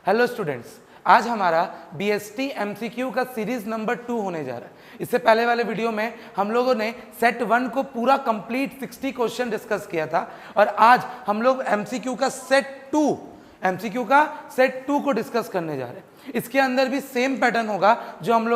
Hello students, आज हमारा BST MCQ का सीरीज नंबर 2 होने जा रहा है। इससे पहले वाले वीडियो में हम लोगों ने सेट 1 को पूरा कंप्लीट 60 क्वेश्चन डिस्कस किया था और आज हम लोग एमसीक्यू का सेट 2 को डिस्कस करने जा रहे हैं। इसके अंदर भी सेम पैटर्न होगा जो हम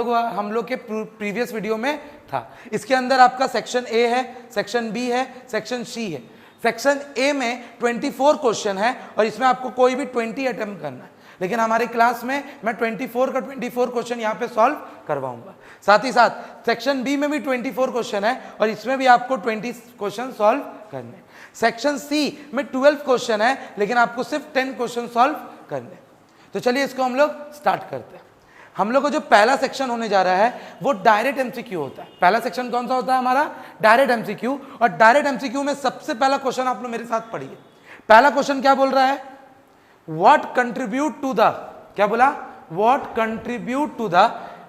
लोग के प्रीवियस वीडियो में था। इसके अंदर आपका सेक्शन ए है, सेक्शन बी है, सेक्शन सी है। सेक्शन ए में 24 क्वेश्चन है और इसमें आपको कोई भी 20 अटेम्प्ट करना है, लेकिन हमारी क्लास में मैं 24 का 24 क्वेश्चन यहाँ पे सॉल्व करवाऊंगा। साथ ही साथ सेक्शन बी में भी 24 क्वेश्चन है और इसमें भी आपको 20 क्वेश्चन सॉल्व करने। सेक्शन सी में 12 क्वेश्चन है, लेकिन आपको सिर्फ 10 क्वेश्चन सॉल्व करने। तो चलिए इसको हम लोग स्टार्ट करते हैं। हम लोग को जो पहला सेक्शन होने जा रहा है वो डायरेक्ट एमसीक्यू होता है। पहला सेक्शन कौन सा होता है हमारा? Direct MCQ. और डायरेक्ट एमसीक्यू में सबसे पहला क्वेश्चन आप लोग मेरे साथ पढ़िए। पहला क्वेश्चन क्या बोल रहा है? What contribute to the, क्या बोला? What contribute to the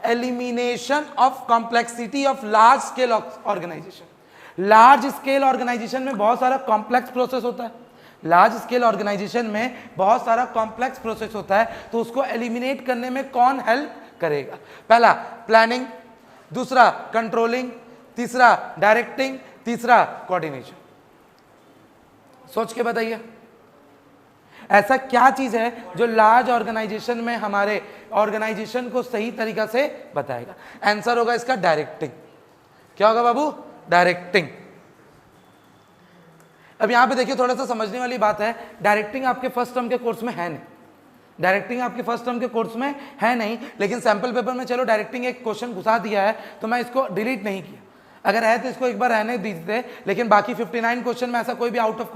elimination of complexity of large scale organization? Large scale organisation में बहुत सारा कॉम्प्लेक्स प्रोसेस होता है। लार्ज स्केल ऑर्गेनाइजेशन में बहुत सारा कॉम्प्लेक्स प्रोसेस होता है, तो उसको एलिमिनेट करने में कौन हेल्प करेगा? पहला प्लानिंग, दूसरा कंट्रोलिंग, तीसरा डायरेक्टिंग, तीसरा कोऑर्डिनेशन। सोच के बताइए ऐसा क्या चीज है जो लार्ज ऑर्गेनाइजेशन में हमारे ऑर्गेनाइजेशन को सही तरीका से बताएगा? आंसर होगा इसका डायरेक्टिंग। क्या होगा बाबू? डायरेक्टिंग। अब यहां पे देखिए, थोड़ा सा समझने वाली बात है। डायरेक्टिंग आपके फर्स्ट टर्म के कोर्स में है नहीं। डायरेक्टिंग आपके फर्स्ट टर्म के कोर्स में है नहीं, लेकिन सैंपल पेपर में चलो डायरेक्टिंग एक क्वेश्चन घुसा दिया है, तो मैं इसको डिलीट नहीं किया। अगर है तो इसको एक बार रहने दीजिए, लेकिन बाकी 59 क्वेश्चन में ऐसा कोई भी आउट ऑफ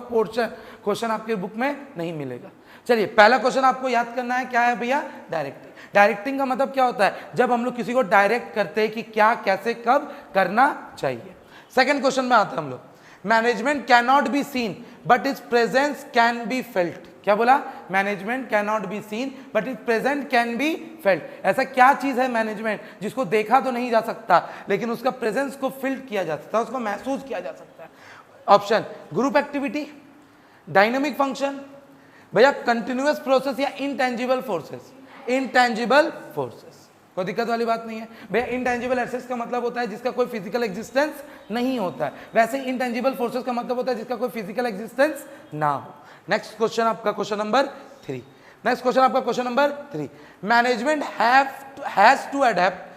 पोर्शन क्वेश्चन आपके बुक में नहीं मिलेगा। चलिए, पहला क्वेश्चन आपको याद करना है, क्या है भैया? डायरेक्टिंग। डायरेक्टिंग का मतलब क्या होता है? जब हम लोग किसी को डायरेक्ट करते हैं कि क्या, कैसे, कब करना चाहिए। सेकेंड क्वेश्चन में आते हैं हम लोग। Management can not be seen but it's presence can be felt. क्या बोला? Management can not be seen but it's present can be felt. ऐसा क्या चीज है मैनेजमेंट जिसको देखा तो नहीं जा सकता, लेकिन उसका प्रेजेंस को फील किया जा सकता है, उसको महसूस किया जा सकता है? Option group activity, dynamic function, भैया कंटिन्यूअस प्रोसेस या इंटेंजिबल फोर्सेस। इंटेंजिबल फोर्सेस, कोई दिक्कत वाली बात नहीं है भैया। इंटेंजिबल एसेट्स का मतलब होता है जिसका कोई फिजिकल एग्जिस्टेंस नहीं होता है, वैसे इंटेंजिबल फोर्सेस का मतलब होता है जिसका कोई फिजिकल एग्जिस्टेंस ना हो। नेक्स्ट क्वेश्चन आपका क्वेश्चन नंबर 3। नेक्स्ट क्वेश्चन आपका question number 3। Management has to adapt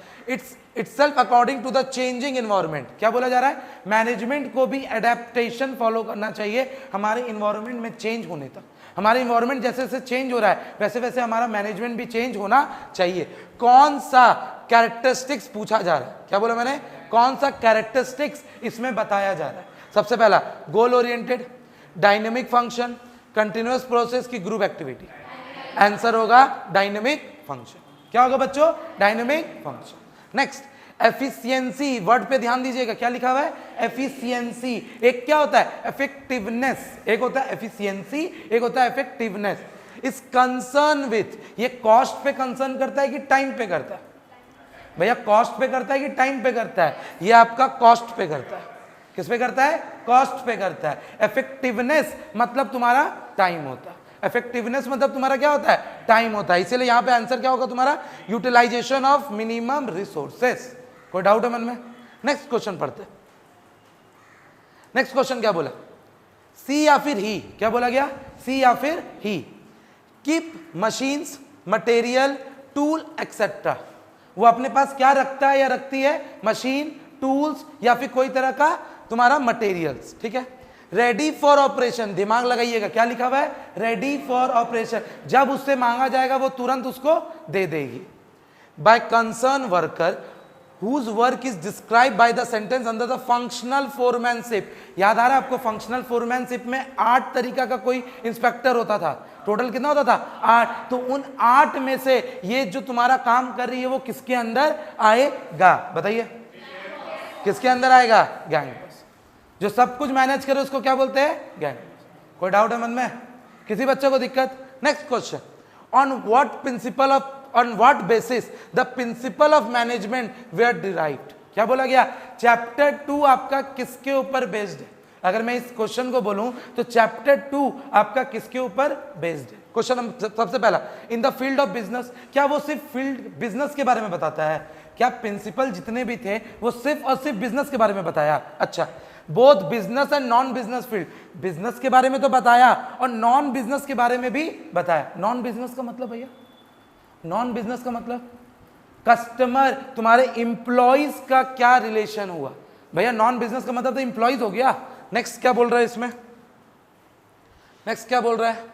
itself according to the changing environment। क्या बोला जा रहा है? मैनेजमेंट को भी एडेप्टेशन फॉलो करना चाहिए हमारे इन्वायरमेंट में चेंज होने तक। हमारे इन्वायरमेंट जैसे जैसे चेंज हो रहा है, वैसे वैसे हमारा मैनेजमेंट भी चेंज होना चाहिए। कौन सा कैरेक्टरिस्टिक्स पूछा जा रहा है? क्या बोला मैंने? कौन सा कैरेक्टरिस्टिक्स इसमें बताया जा रहा है? सबसे पहला goal oriented, dynamic function, continuous process की ग्रुप एक्टिविटी। आंसर होगा डायनेमिक फंक्शन। क्या होगा बच्चों? Dynamic function. Next, efficiency. Word पे ध्यान दीजिएगा, क्या लिखा हुआ है? एफिशिएंसी। एक क्या होता है? इफेक्टिवनेस। एक होता है एफिशिएंसी, एक होता है इफेक्टिवनेस। इस कंसर्न विथ, ये कॉस्ट पे कंसर्न करता है कि टाइम पे करता है? भैया कॉस्ट पे करता है कि टाइम पे करता है? ये आपका कॉस्ट पे करता है। किस पे करता है? कॉस्ट पे करता है। इफेक्टिवनेस मतलब तुम्हारा टाइम होता है। इफेक्टिवनेस मतलब तुम्हारा क्या होता है? टाइम होता है। इसीलिए यहां पे आंसर क्या होगा तुम्हारा? Utilisation of minimum resources. कोई डाउट है मन में? नेक्स्ट क्वेश्चन पढ़ते। नेक्स्ट क्वेश्चन क्या बोला? सी या फिर ही। क्या बोला गया? सी या फिर ही। Keep machines, material, tool etcetera. वो अपने पास क्या रखता है या रखती है? मशीन, टूल्स या फिर कोई तरह का तुम्हारा मटेरियल्स। ठीक है। रेडी फॉर ऑपरेशन, दिमाग लगाइएगा, क्या लिखा हुआ है? Ready for operation. जब उससे मांगा जाएगा वो तुरंत उसको दे देगी। By concern worker whose work is described by the sentence under the functional foremanship। याद आ रहा है आपको? फंक्शनल फोरमैनशिप में 8 तरीका का कोई इंस्पेक्टर होता था। टोटल कितना होता था? 8। तो उन 8 में से ये जो तुम्हारा काम कर रही है वो किसके अंदर आएगा? बताइए, किसके अंदर आएगा? Gang boss. जो सब कुछ मैनेज करे उसको क्या बोलते हैं? Gang boss. कोई डाउट है मन में? किसी बच्चे को दिक्कत? Next question, on what basis the principle of management were derived। क्या बोला गया? चैप्टर 2 आपका किसके ऊपर बेस्ड है? अगर मैं इस क्वेश्चन को बोलूं तो चैप्टर 2 आपका किसके ऊपर बेस्ड है? क्वेश्चन सबसे पहला, in the field of business, क्या वो सिर्फ फील्ड बिजनेस के बारे में बताता है? क्या प्रिंसिपल जितने भी थे वो सिर्फ और सिर्फ बिजनेस के बारे में बताया? अच्छा, both business and non business field, business के बारे में तो बताया और नॉन बिजनेस के बारे में भी बताया। नॉन बिजनेस का मतलब भैया, नॉन बिजनेस का मतलब कस्टमर, तुम्हारे इंप्लॉइज का क्या रिलेशन हुआ? भैया नॉन बिजनेस का मतलब तो इंप्लॉइज हो गया। नेक्स्ट क्या बोल रहा है इसमें? नेक्स्ट क्या बोल रहा है?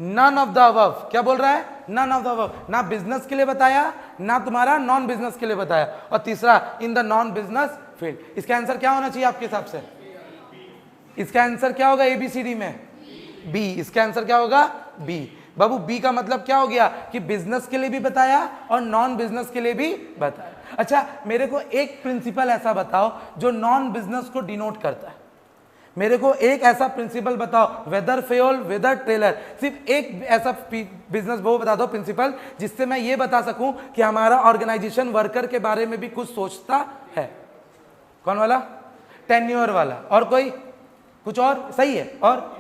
None of the above. क्या बोल रहा है? None of the above. ना बिजनेस के लिए बताया, ना तुम्हारा नॉन बिजनेस के लिए बताया। और तीसरा, in the non business field. इसका आंसर क्या होना चाहिए आपके हिसाब से? इसका आंसर क्या होगा एबीसीडी में? बी। इसका आंसर क्या होगा? बी। बाबू बी का मतलब क्या हो गया कि बिजनेस के लिए भी बताया और नॉन बिजनेस के लिए भी बताया। अच्छा, मेरे को एक प्रिंसिपल ऐसा बताओ जो नॉन बिजनेस को डिनोट करता है। मेरे को एक ऐसा प्रिंसिपल बताओ, वेदर फेयोल, वेदर टेलर, सिर्फ एक ऐसा बिजनेस वो बता दो प्रिंसिपल जिससे मैं ये बता सकूं कि हमारा ऑर्गेनाइजेशन वर्कर के बारे में भी कुछ सोचता है। कौन वाला? टेन्योर वाला। और कोई? कुछ और? सही है। और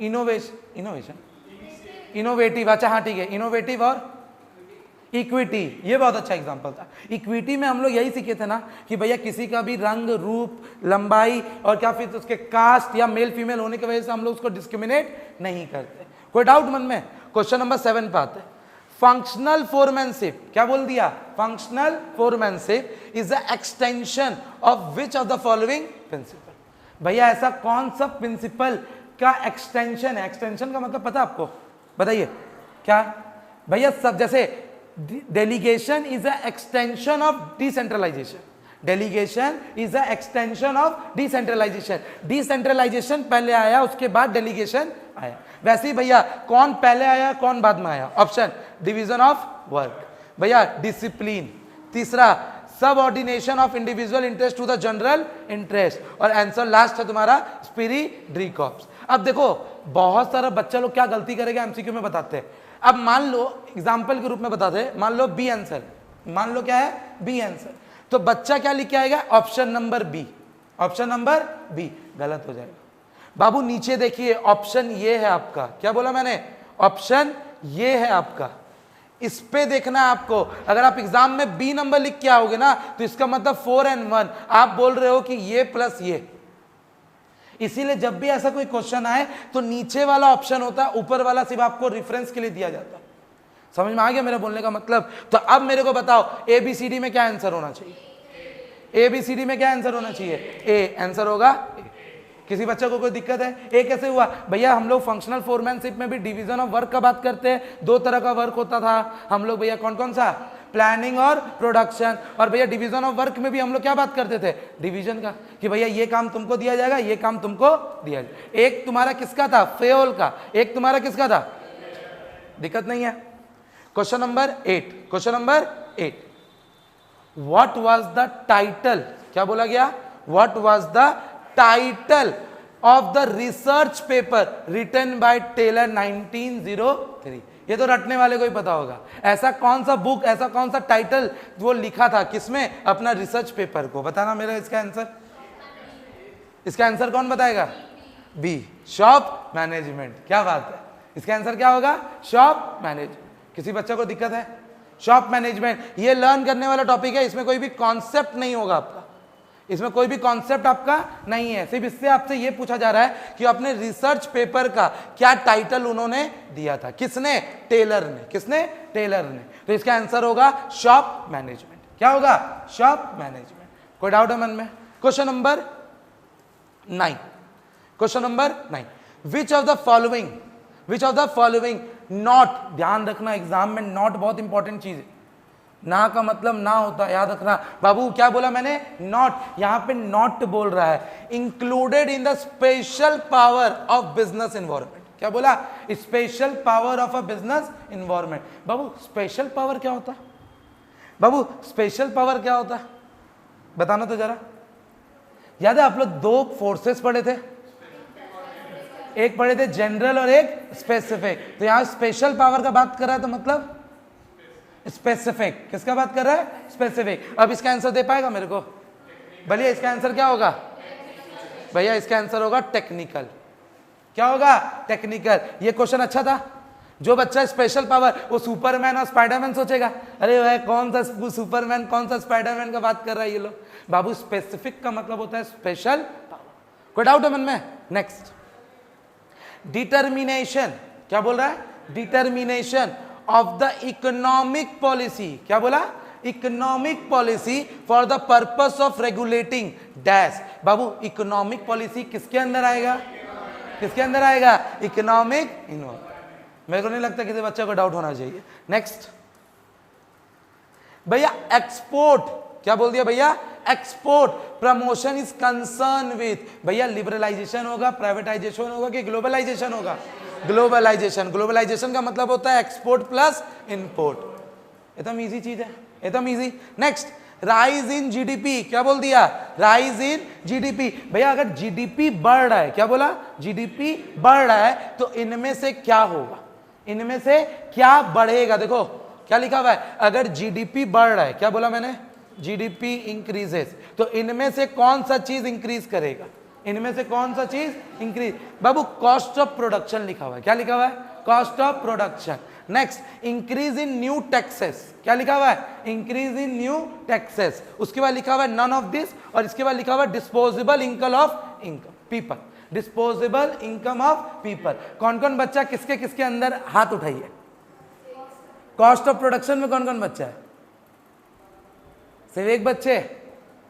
इनोवेशन, इनोवेटिव। अच्छा हाँ ठीक है, इनोवेटिव और इक्विटी, ये बहुत अच्छा एग्जांपल था। इक्विटी में हम लोग यही सीखे थे ना कि भैया किसी का भी रंग, रूप, लंबाई और क्या फिर उसके कास्ट या मेल फीमेल होने की वजह से हम लोग उसको डिस्क्रिमिनेट नहीं करते। कोई डाउट मन में? क्वेश्चन नंबर 7 पे आते हैं। फंक्शनल फोरमैनशिप, क्या बोल दिया? Functional foremanship is the extension of which of the following principle. भैया ऐसा कौन सा प्रिंसिपल का एक्सटेंशन है? एक्सटेंशन का मतलब पता आपको? बताइए क्या भैया? सब जैसे delegation is a extension of decentralisation, delegation is a extension of decentralisation. Decentralisation पहले आया, उसके बाद डेलीगेशन आया। वैसे ही भैया कौन पहले आया कौन बाद में आया? ऑप्शन डिवीजन ऑफ वर्क, भैया डिसिप्लिन। तीसरा, subordination of individual interest to the general interest. और आंसर लास्ट है तुम्हारा स्पिरिट डी कॉर्प्स। अब देखो बहुत सारा बच्चा लोग क्या गलती करेगा एमसीक्यू में बताते हैं। अब मान लो एग्जाम्पल के रूप में बताते हैं, मान लो बी आंसर, मान लो क्या है? B answer. तो बच्चा क्या लिख के आएगा? Option number B. Option number B गलत हो जाएगा। बाबू नीचे देखिए, ऑप्शन ये है आपका। क्या बोला मैंने? ऑप्शन ये है आपका। इस पे देखना है आपको। अगर आप एग्जाम में बी नंबर लिख के आओगे ना तो इसका मतलब 4 and 1, आप बोल रहे हो कि ये प्लस ये। इसीलिए जब भी ऐसा कोई क्वेश्चन आए तो नीचे वाला ऑप्शन होता है, ऊपर वाला सिर्फ आपको रेफरेंस के लिए दिया जाता है। समझ में आ गया मेरा बोलने का मतलब? तो अब मेरे को बताओ एबीसीडी में क्या आंसर होना चाहिए? एबीसीडी में क्या आंसर होना चाहिए? ए आंसर होगा। किसी बच्चे को कोई दिक्कत है? ए कैसे हुआ? भैया हम लोग फंक्शनल फोरमैनशिप में भी डिवीजन ऑफ वर्क का बात करते हैं। 2 तरह का वर्क होता था हम लोग भैया, कौन कौन सा? प्लानिंग और प्रोडक्शन। और भैया डिवीजन ऑफ वर्क में भी हम लोग क्या बात करते थे? डिवीजन का, कि भैया ये काम तुमको दिया जाएगा, ये काम तुमको दिया जाएगा। एक तुम्हारा किसका था? फेयोल का। एक तुम्हारा किसका था? दिक्कत नहीं है। Question number 8, question number 8, what was the title? क्या बोला गया? What was the title of the research paper written by Taylor 1903? ये तो रटने वाले को ही पता होगा। ऐसा कौन सा बुक, ऐसा कौन सा टाइटल वो लिखा था? किसमें? अपना रिसर्च पेपर को। बताना मेरा इसका आंसर। इसका आंसर कौन बताएगा? B, shop management. क्या बात है, इसका आंसर क्या होगा? Shop management. किसी बच्चे को दिक्कत है? शॉप मैनेजमेंट ये लर्न करने वाला टॉपिक है, इसमें कोई भी कॉन्सेप्ट नहीं होगा आपका, इसमें कोई भी कॉन्सेप्ट आपका नहीं है। सिर्फ इससे आपसे ये पूछा जा रहा है कि अपने रिसर्च पेपर का क्या टाइटल उन्होंने दिया था। किसने? टेलर ने। किसने? टेलर ने। तो इसका आंसर होगा शॉप मैनेजमेंट। क्या होगा? Shop management. कोई डाउट है मन में? Question number 9, question number 9, which of the following not, ध्यान रखना एग्जाम में नॉट बहुत इंपॉर्टेंट चीज है। ना का मतलब ना होता है, याद रखना। बाबू क्या बोला मैंने? नॉट। यहां पे नॉट बोल रहा है included in the special power of business environment. क्या बोला? Special power of a business environment. Babu special power क्या होता है? बाबू स्पेशल पावर क्या होता है? बताना तो जरा। याद है आप लोग 2 फोर्सेस पढ़े थे, एक पढ़े थे जनरल और एक स्पेसिफिक। तो यहां स्पेशल पावर का बात कर रहा है तो मतलब स्पेसिफिक। किसका बात कर रहा है? स्पेसिफिक। अब इसका आंसर दे पाएगा मेरे को? भैया इसका आंसर क्या होगा? भैया इसका आंसर होगा टेक्निकल। क्या होगा? टेक्निकल। ये क्वेश्चन अच्छा था। जो बच्चा स्पेशल पावर, वो सुपरमैन और स्पाइडरमैन सोचेगा, अरे भाई कौन सा सुपरमैन कौन सा स्पाइडरमैन का बात कर रहा है ये लोग। बाबू स्पेसिफिक का मतलब होता है स्पेशल पावर। कोई डाउट है मन में? Next, determination. क्या बोल रहा है? Determination of the economic policy. क्या बोला? Economic policy for the purpose of regulating dash. Babu economic policy किसके अंदर आएगा? किसके अंदर आएगा? Economic involve. मेरे को नहीं लगता किसी बच्चे को डाउट होना चाहिए। नेक्स्ट भैया एक्सपोर्ट। क्या बोल दिया भैया? Export promotion is concern with. भैया लिबरलाइजेशन होगा, प्राइवेटाइजेशन होगा कि ग्लोबलाइजेशन होगा? ग्लोबलाइजेशन। ग्लोबलाइजेशन का मतलब होता है एक्सपोर्ट प्लस इंपोर्ट। एकदम इजी चीज है, एकदम easy. Next, rise in GDP. क्या बोल दिया? Rise in GDP. भैया अगर जीडीपी बढ़ रहा है, क्या बोला? जीडीपी बढ़ रहा है तो इनमें से क्या होगा? इनमें से क्या बढ़ेगा? देखो क्या लिखा हुआ है, अगर जीडीपी बढ़ रहा है, क्या बोला मैंने? जीडीपी इंक्रीजेस, तो इनमें से कौन सा चीज इंक्रीज करेगा? इनमें से कौन सा चीज increase? Babu cost of production लिखा हुआ है। क्या लिखा हुआ है? Cost of production. Next, increase in new taxes. क्या लिखा हुआ है? Increase in new taxes. उसके बाद लिखा हुआ है नन ऑफ दिस, और इसके बाद लिखा हुआ है disposable income of income people. Disposable income of people. कौन कौन बच्चा किसके किसके अंदर हाथ उठाइए? कॉस्ट ऑफ प्रोडक्शन में कौन कौन बच्चा है? सिर्फ एक बच्चे?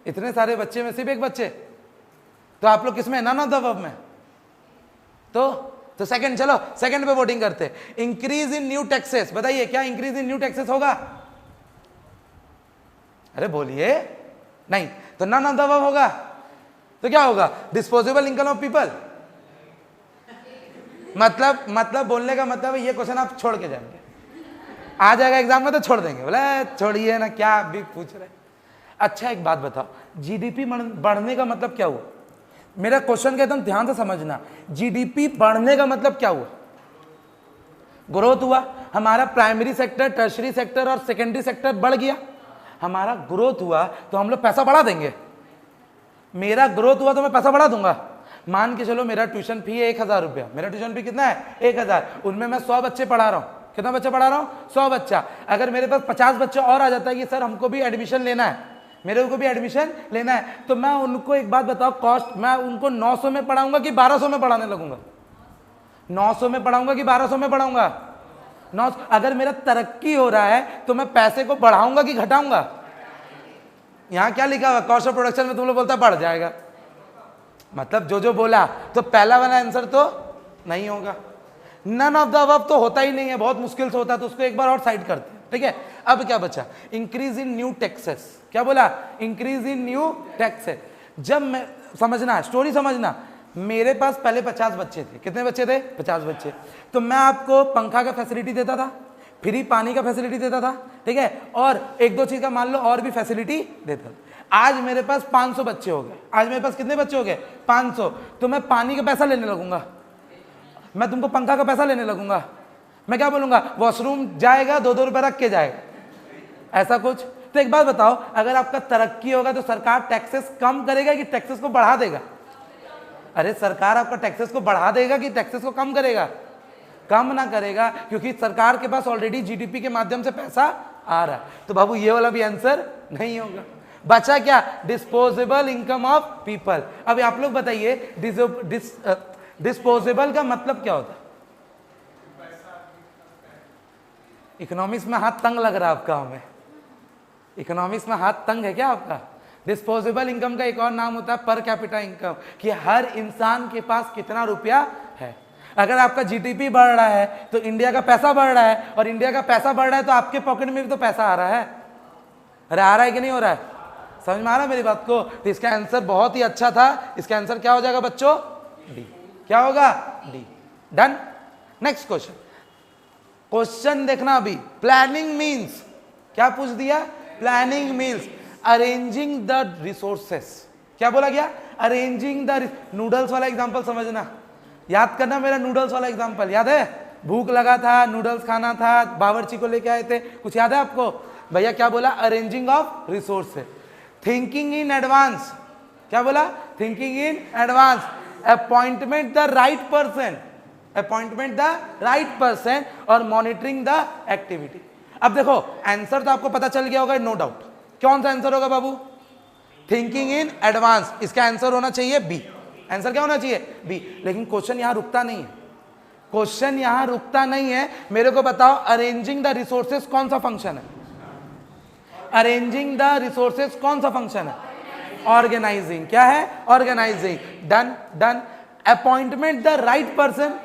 इतने सारे बच्चे में सिर्फ एक बच्चे? तो आप लोग किसमें? नन ऑफ द अबव में। तो सेकंड, चलो सेकंड पे वोटिंग करते। Increase in new taxes. बताइए क्या इंक्रीज इन न्यू टैक्सेस होगा? अरे बोलिए। नहीं, तो नन ऑफ द अबव होगा। तो क्या होगा? Disposable income of people. मतलब बोलने का मतलब है ये क्वेश्चन आप छोड़ के जाएंगे, आ जाएगा एग्जाम में तो छोड़ देंगे। बोले छोड़िए ना, क्या अभी पूछ रहे। अच्छा एक बात बताओ, जीडीपी बढ़ने का मतलब क्या हुआ? मेरा क्वेश्चन का एकदम ध्यान से समझना। जीडीपी बढ़ने का मतलब क्या हुआ? ग्रोथ हुआ। हमारा प्राइमरी सेक्टर, टर्शरी सेक्टर और सेकेंडरी सेक्टर बढ़ गया। हमारा ग्रोथ हुआ तो हम लोग पैसा बढ़ा देंगे। मेरा ग्रोथ हुआ तो मैं पैसा बढ़ा दूंगा। मान के चलो मेरा ट्यूशन फी है 1000 रुपया। मेरा ट्यूशन फी कितना है? 1000। उनमें मैं 100 बच्चे पढ़ा रहा हूँ। कितना बच्चा पढ़ा रहा हूँ? 100 बच्चा। अगर मेरे पास 50 बच्चा और आ जाता है कि सर हमको भी एडमिशन लेना है, मेरे को भी एडमिशन लेना है, तो मैं उनको एक बात बताओ, कॉस्ट मैं उनको 900 में पढ़ाऊंगा कि 1200 में पढ़ाने लगूंगा? 900 में पढ़ाऊंगा कि 1200 में पढ़ाऊंगा? 900। अगर मेरा तरक्की हो रहा है तो मैं पैसे को बढ़ाऊंगा कि घटाऊंगा? यहां क्या लिखा हुआ? कॉस्ट ऑफ प्रोडक्शन में तुम लोग बोलता बढ़ जाएगा। मतलब जो बोला, तो पहला वाला आंसर तो नहीं होगा। नन ऑफ द अबव तो होता ही नहीं है, बहुत मुश्किल से होता है, तो उसको एक बार और साइड करते हैं। ठीक है, अब क्या बचा? Increase in new taxes. क्या बोला? Increase in new taxes. जब मैं समझना, स्टोरी समझना, मेरे पास पहले 50 बच्चे थे। कितने बच्चे थे? 50 बच्चे। तो मैं आपको पंखा का फैसिलिटी देता था, फ्री पानी का फैसिलिटी देता था, ठीक है, और एक दो चीज का मान लो और भी फैसिलिटी देता था। आज मेरे पास 500 बच्चे हो गए। आज मेरे पास कितने बच्चे हो गए? 500। तो मैं पानी का पैसा लेने लगूंगा, मैं तुमको पंखा का पैसा लेने लगूंगा। मैं क्या बोलूंगा? वॉशरूम जाएगा 2-2 रुपए रख के जाएगा, ऐसा कुछ। तो एक बात बताओ, अगर आपका तरक्की होगा तो सरकार टैक्सेस कम करेगा कि टैक्सेस को बढ़ा देगा? अरे सरकार आपका टैक्सेस को बढ़ा देगा कि टैक्सेस को कम करेगा? कम ना करेगा, क्योंकि सरकार के पास ऑलरेडी जीडीपी के माध्यम से पैसा आ रहा है। तो बाबू ये वाला भी आंसर नहीं होगा। बचा क्या? Disposable income of people. अब आप लोग बताइए डिस्पोजेबल का मतलब क्या होता है? इकोनॉमिक्स में हाथ तंग लग रहा है आपका? हमें इकोनॉमिक्स में हाथ तंग है क्या आपका? डिस्पोजेबल इनकम का एक और नाम होता है पर कैपिटा इनकम, कि हर इंसान के पास कितना रुपया है। अगर आपका जीडीपी बढ़ रहा है तो इंडिया का पैसा बढ़ रहा है, और इंडिया का पैसा बढ़ रहा है तो आपके पॉकेट में भी तो पैसा आ रहा है। अरे आ रहा है कि नहीं हो रहा है? समझ में आ रहा है मेरी बात को? तो इसका आंसर बहुत ही अच्छा था। इसका आंसर क्या हो जाएगा बच्चों? डी। क्या होगा? D. Done. Next question. Question देखना अभी। प्लानिंग मीन्स, क्या पूछ दिया? Planning means arranging the resources. क्या बोला गया? Arranging the. नूडल्स वाला एग्जांपल समझना, याद करना मेरा नूडल्स वाला एग्जांपल। याद है? भूख लगा था, नूडल्स खाना था, बावर्ची को लेके आए थे, कुछ याद है आपको? भैया क्या बोला? Arranging of resources. Thinking in advance. क्या बोला? Thinking in advance, appointment the right person, appointment the right person और मॉनिटरिंग द एक्टिविटी। अब देखो आंसर तो आपको पता चल गया होगा, नो डाउट। कौन सा आंसर होगा बाबू? थिंकिंग इन एडवांस, इसका आंसर होना चाहिए बी। आंसर क्या होना चाहिए? बी। लेकिन क्वेश्चन यहां रुकता नहीं है, क्वेश्चन यहां रुकता नहीं है। मेरे को बताओ अरेंजिंग द रिसोर्सेस कौन सा फंक्शन है? अरेंजिंग द रिसोर्सेस कौन सा फंक्शन है? ऑर्गेनाइजिंग। क्या है? Organising. Done done. Appointment the right person,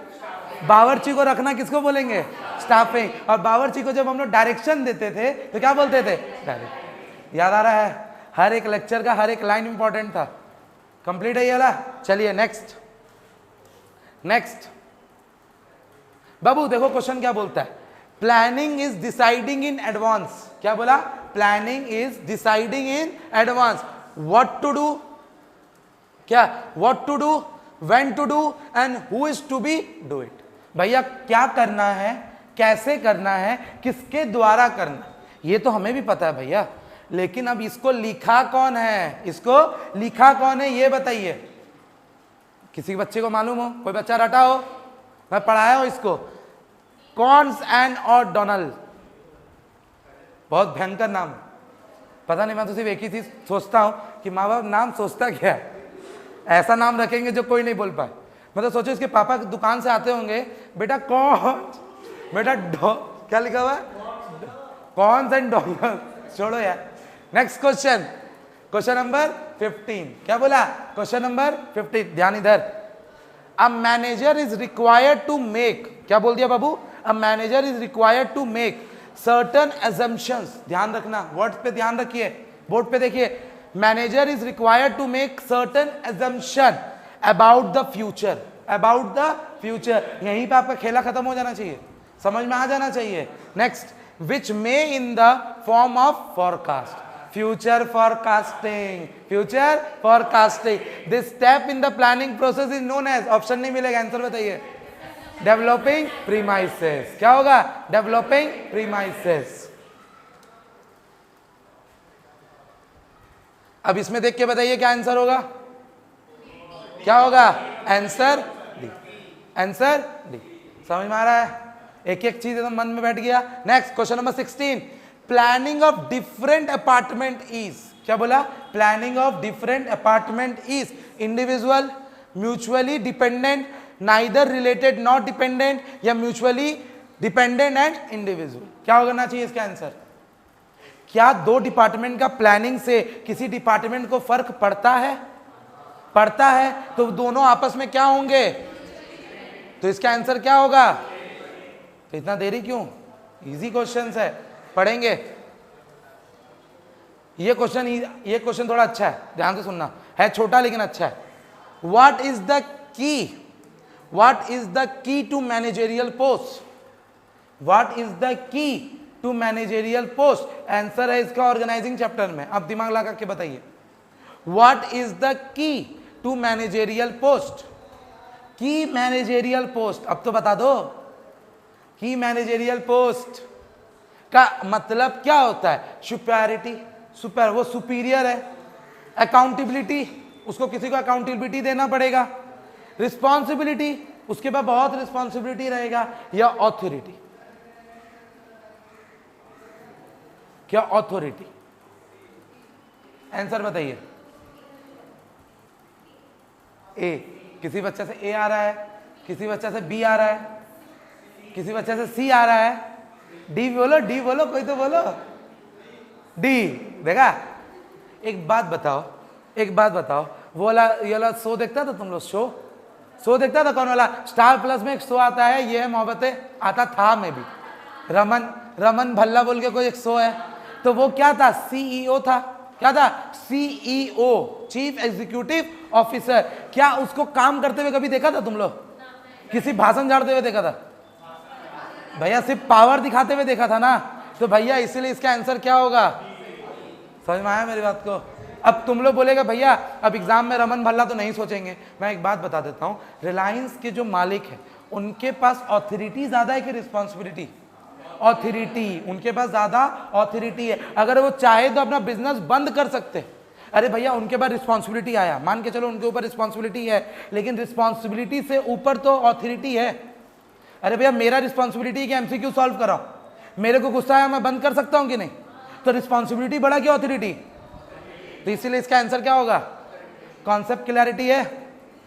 बावर्ची को रखना किसको बोलेंगे? स्टाफिंग। और बावर्ची को जब हम लोग डायरेक्शन देते थे तो क्या बोलते थे? डायरेक्ट। याद आ रहा है? हर एक लेक्चर का हर एक लाइन इंपॉर्टेंट था। कंप्लीट है ये वाला? चलिए नेक्स्ट। नेक्स्ट बाबू देखो क्वेश्चन क्या बोलता है? Planning is deciding in advance. क्या बोला? Planning is deciding in advance what to do. क्या? What to do, when to do and who is to be do it. भैया क्या करना है, कैसे करना है, किसके द्वारा करना, ये तो हमें भी पता है भैया, लेकिन अब इसको लिखा कौन है? इसको लिखा कौन है ये बताइए। किसी बच्चे को मालूम हो? कोई बच्चा रटा हो? मैं पढ़ाया हूं इसको। कॉन्स एंड और डोनाल्ड, बहुत भयंकर नाम। पता नहीं, मैं तो सिर्फ एक ही चीज सोचता हूं कि माँ बाप नाम सोचता क्या है, ऐसा नाम रखेंगे जो कोई नहीं बोल पाए। मतलब सोचो इसके पापा दुकान से आते होंगे, बेटा कौन, बेटा क्या लिखा हुआ है? Koontz and O'Donnell. छोड़ो यार। Next question, question number 15। क्या बोला? क्वेश्चन नंबर 15। ध्यान इधर। A manager is required to make, क्या बोल दिया बाबू? A manager is required to make certain assumptions। ध्यान रखना, वर्ड्स पे ध्यान रखिए, बोर्ड पे देखिए। Manager is required to make certain assumption about the future, about the future. यहीं पे आपका खेला खत्म हो जाना चाहिए, समझ में आ जाना चाहिए। Next, which may in the form of forecast, future forecasting, future forecasting। this step in the planning process is known as, option नहीं मिलेगा, आंसर बताइए। Developing premises. क्या होगा? Developing premises. अब इसमें देख के बताइए क्या आंसर होगा? क्या होगा? Answer D, answer D. समझ में आ रहा है? एक एक चीज एकदम मन में बैठ गया। Next question number 16। Planning of different apartment is, क्या बोला? Planning of different apartment is individual, mutually dependent, neither related not dependent, या म्यूचुअली डिपेंडेंट एंड इंडिविजुअल। क्या होना चाहिए इसका आंसर? क्या दो डिपार्टमेंट का प्लानिंग से किसी डिपार्टमेंट को फर्क पड़ता है? पड़ता है तो दोनों आपस में क्या होंगे? तो इसका आंसर क्या होगा? तो इतना देरी क्यों? इजी क्वेश्चंस है, पढ़ेंगे। ये क्वेश्चन थोड़ा अच्छा है, ध्यान से सुनना। है छोटा लेकिन अच्छा है। What is the key, what is the key to managerial post? What is the key to managerial post? Answer है इसका ऑर्गेनाइजिंग चैप्टर में। आप दिमाग लगा के बताइए। What is the key to managerial post? Key managerial post, अब तो बता दो। की मैनेजरियल पोस्ट का मतलब क्या होता है? सुपीरियरिटी, सुपर, वो सुपीरियर है। अकाउंटेबिलिटी, उसको किसी को अकाउंटेबिलिटी देना पड़ेगा। रिस्पॉन्सिबिलिटी, उसके पास बहुत रिस्पॉन्सिबिलिटी रहेगा। या ऑथोरिटी, क्या ऑथोरिटी? आंसर बताइए। ए, किसी बच्चे से ए आ रहा है, किसी बच्चे से बी आ रहा है, किसी बच्चे से सी आ रहा है। डी बोलो, डी बोलो, कोई तो बोलो। डी। देखा? एक बात बताओ, एक बात बताओ, वो वाला ये वाला शो देखता था तुम लोग? शो देखता था? कौन वाला? स्टार प्लस में एक शो आता है, ये है मोहब्बतें, आता था मैं भी। रमन भल्ला बोल के कोई एक शो है, तो वो क्या था? सीईओ था। क्या था? CEO, chief executive officer. क्या उसको काम करते हुए कभी देखा था तुम लोग? किसी भाषण झाड़ते हुए देखा था? भैया सिर्फ पावर दिखाते हुए देखा था ना। तो भैया इसीलिए इसका आंसर क्या होगा? समझ में आया मेरी बात को? अब तुम लोग बोलेगा भैया अब एग्जाम में रमन भल्ला तो नहीं सोचेंगे। मैं एक बात बता देता हूँ, रिलायंस के जो मालिक है उनके पास ऑथोरिटी ज्यादा है कि रिस्पॉन्सिबिलिटी? ऑथोरिटी, उनके पास ज्यादा ऑथोरिटी है। अगर वो चाहे तो अपना बिजनेस बंद कर सकते, अरे भैया उनके बाद रिस्पॉन्सिबिलिटी आया, मान के चलो उनके ऊपर रिस्पॉन्सिबिलिटी है, लेकिन रिस्पॉन्सिबिलिटी से ऊपर तो ऑथोरिटी है। अरे भैया मेरा रिस्पॉन्सिबिलिटी है कि एमसीक्यू सॉल्व कराओ, मेरे को गुस्सा आया मैं बंद कर सकता हूं कि नहीं? तो रिस्पॉन्सिबिलिटी बड़ा कि ऑथोरिटी? तो इसीलिए इसका आंसर क्या होगा? कॉन्सेप्ट क्लैरिटी है?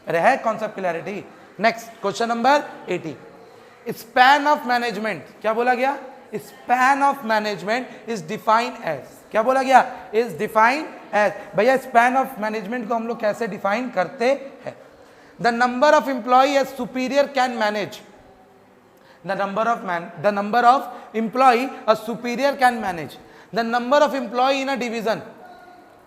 अरे है concept clarity. Next question number 80, span of management क्या बोला गया? Span of management is defined as, क्या बोला गया? Is defined as. भैया स्पैन ऑफ मैनेजमेंट को हम लोग कैसे डिफाइन करते हैं? The number of employee as superior can manage, the number of employee a superior can manage, the number of employee in a division,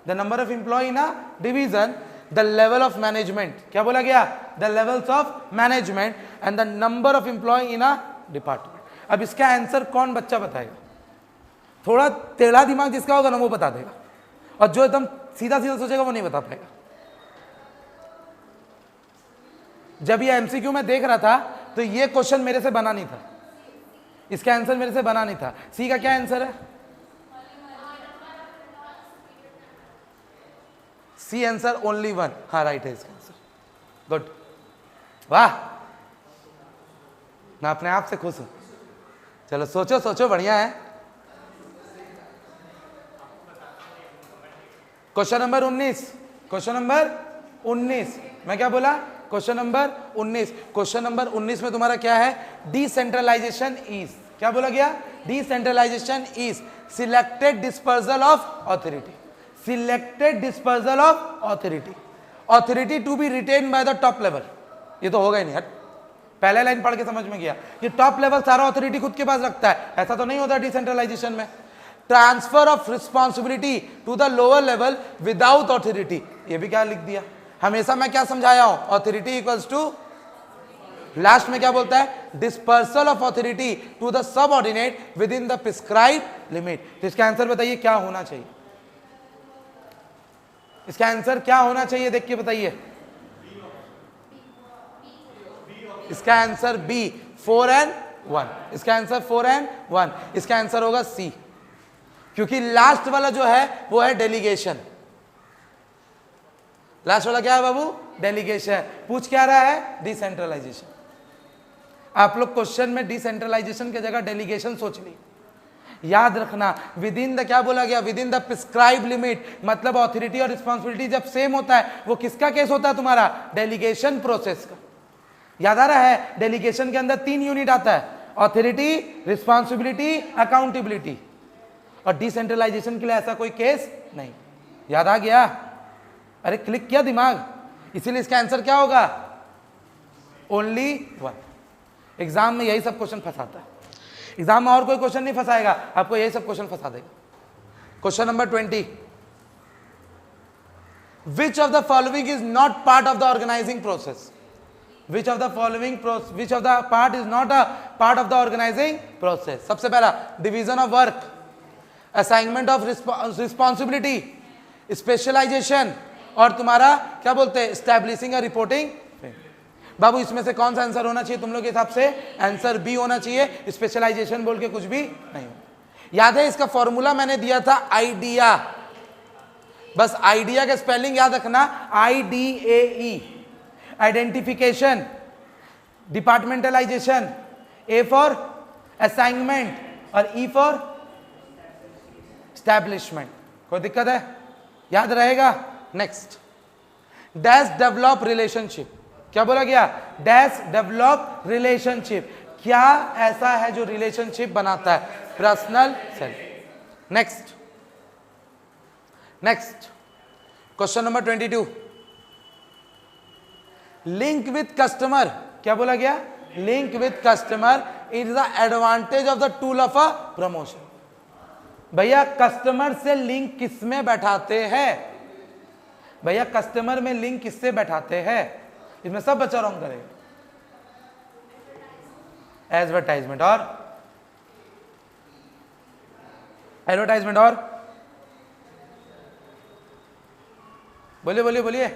the number of employee in a division, the level of management, क्या बोला गया? the levels of management and the number of employee in a department। अब इसका answer कौन बच्चा बताएगा? थोड़ा टेढ़ा दिमाग जिसका होगा ना वो बता देगा, और जो एकदम सीधा सीधा सोचेगा वो नहीं बता पाएगा। जब ये एमसीक्यू में देख रहा था तो ये क्वेश्चन मेरे से बना नहीं था, इसका आंसर मेरे से बना नहीं था। सी का क्या आंसर है? सी आंसर ओनली वन, हाँ राइट है इसका आंसर। गुड, वाह, मैं अपने आप से खुश हूं। चलो सोचो सोचो, बढ़िया है। क्वेश्चन नंबर 19, क्वेश्चन नंबर 19, मैं क्या बोला? क्वेश्चन नंबर 19। क्वेश्चन नंबर 19 में तुम्हारा क्या है? डिसेंट्रलाइजेशन इज, क्या बोला गया? Decentralisation is selected dispersal of authority, selected dispersal of authority, authority to be retained by the top level. ये तो होगा ही नहीं हट, पहले लाइन पढ़ के समझ में गया कि टॉप लेवल सारा ऑथोरिटी खुद के पास रखता है, ऐसा तो नहीं होता डिसेंट्रलाइजेशन में। Transfer of responsibility to the lower level without authority, ये भी क्या लिख दिया? हमेशा मैं क्या समझाया हूं? ऑथोरिटी इक्वल्स टू, लास्ट में क्या बोलता है? Dispersal of authority to the subordinate within the prescribe limit. तो इसका आंसर बताइए क्या होना चाहिए? इसका आंसर क्या होना चाहिए देख के बताइए। इसका आंसर बी, 4 and 1। इसका आंसर 4 and 1। इसका आंसर होगा सी, क्योंकि लास्ट वाला जो है वो है डेलीगेशन। लास्ट वाला क्या है बाबू? डेलीगेशन। पूछ क्या रहा है? डिसेंट्रलाइजेशन। आप लोग क्वेश्चन में डिसेंट्रलाइजेशन की जगह डेलीगेशन सोच ली। याद रखना, विद इन द, क्या बोला गया? With in the prescribe limit, मतलब ऑथोरिटी और रिस्पॉन्सिबिलिटी जब सेम होता है वो किसका केस होता है? तुम्हारा डेलीगेशन प्रोसेस का। याद आ रहा है? डेलीगेशन के अंदर 3 यूनिट आता है, ऑथोरिटी, रिस्पॉन्सिबिलिटी, अकाउंटेबिलिटी। और डिसेंट्रलाइजेशन के लिए ऐसा कोई केस नहीं। याद आ गया? अरे क्लिक किया दिमाग, इसीलिए इसका आंसर क्या होगा? ओनली 1। एग्जाम में यही सब क्वेश्चन फंसाता है, एग्जाम में और कोई क्वेश्चन नहीं फंसाएगा, आपको यही सब क्वेश्चन फंसा देगा। Question number 20, which of the following is not part of the organising process? Which of the following which of the part is not a part of the organising process? सबसे पहला division of work, assignment of responsibility, specialisation, और तुम्हारा क्या बोलते हैं? Establishing a reporting. बाबू इसमें से कौन सा आंसर होना चाहिए तुम लोग के हिसाब से? आंसर बी होना चाहिए, स्पेशलाइजेशन बोल के कुछ भी नहीं। याद है इसका फॉर्मूला मैंने दिया था? आइडिया, बस आइडिया का स्पेलिंग याद रखना, IDAE, identification, departmentalisation, A for assignment और E फॉर स्टैब्लिशमेंट। कोई दिक्कत है? याद रहेगा? नेक्स्ट, डैश डेवलप रिलेशनशिप, क्या बोला गया? डैश डेवलप रिलेशनशिप, क्या ऐसा है जो रिलेशनशिप बनाता है? Personal self. Next, next question number 22, link with customer, क्या बोला गया? Link with customer is the advantage of the tool of a promotion. भैया कस्टमर से लिंक किस में बैठाते हैं? भैया कस्टमर में लिंक किससे बैठाते हैं? इसमें सब बच्चा रॉन्ग करेगा। एडवर्टाइजमेंट और एडवर्टाइजमेंट और बोलिए बोलिए बोलिए,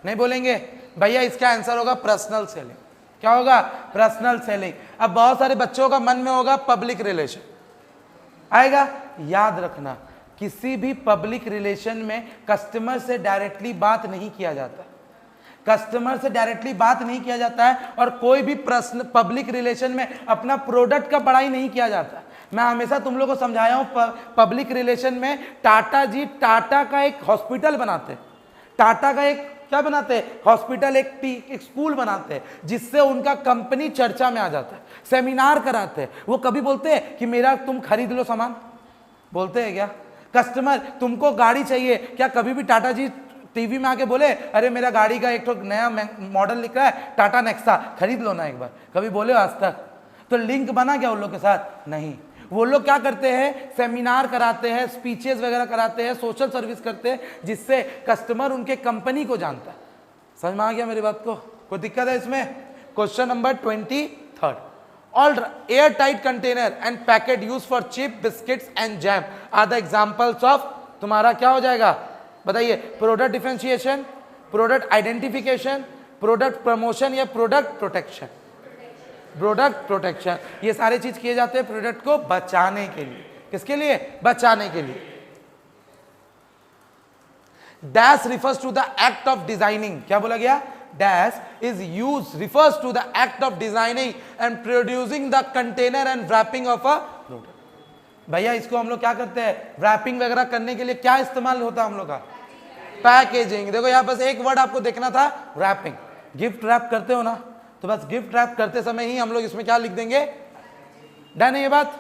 नहीं बोलेंगे? भैया इसका आंसर होगा पर्सनल सेलिंग। क्या होगा? Personal selling. अब बहुत सारे बच्चों का मन में होगा पब्लिक रिलेशन आएगा। याद रखना किसी भी पब्लिक रिलेशन में कस्टमर से डायरेक्टली बात नहीं किया जाता, कस्टमर से डायरेक्टली बात नहीं किया जाता है, और कोई भी प्रश्न पब्लिक रिलेशन में अपना प्रोडक्ट का बड़ाई नहीं किया जाता। मैं हमेशा तुम लोगों को समझाया हूं, पब्लिक रिलेशन में टाटा जी टाटा का एक हॉस्पिटल बनाते हैं, टाटा का एक क्या बनाते हैं, हॉस्पिटल, एक स्कूल बनाते हैं, जिससे उनका कंपनी चर्चा में आ जाता है, सेमिनार कराते हैं। वो कभी बोलते हैं कि मेरा तुम खरीद लो सामान, बोलते हैं क्या? कस्टमर तुमको गाड़ी चाहिए क्या, कभी भी टाटा जी टीवी में आके बोले अरे मेरा गाड़ी का एक तो नया मॉडल निकला है टाटा नेक्सा, खरीद लो ना एक बार, कभी बोले आज तक? तो लिंक बना क्या उन लोग के साथ? नहीं। वो लोग क्या करते हैं, सेमिनार कराते हैं, स्पीचेस वगैरह कराते हैं, सोशल सर्विस करते हैं, जिससे कस्टमर उनके कंपनी को जानता है। समझ में आ गया मेरी बात को? कोई दिक्कत है इसमें? Question number 23, all air tight container and packet use for chip biscuits and jam are the examples of, तुम्हारा क्या हो जाएगा बताइए? Product differentiation, product identification, product promotion या प्रोडक्ट प्रोटेक्शन? Product protection. ये सारे चीज किए जाते हैं प्रोडक्ट को बचाने के लिए। किसके लिए? बचाने के लिए। Dash refers to the act of designing, क्या बोला गया? Dash is use refers to the act of designing and producing the container and wrapping of a product. भैया इसको हम लोग क्या करते हैं, रैपिंग वगैरह करने के लिए क्या इस्तेमाल होता है हम लोग का? पैकेजिंग। देखो यहाँ बस एक वर्ड आपको देखना था, रैपिंग। गिफ्ट रैप करते हो ना, तो बस गिफ्ट रैप करते समय ही हम लोग इसमें क्या लिख देंगे? डन है ये बात?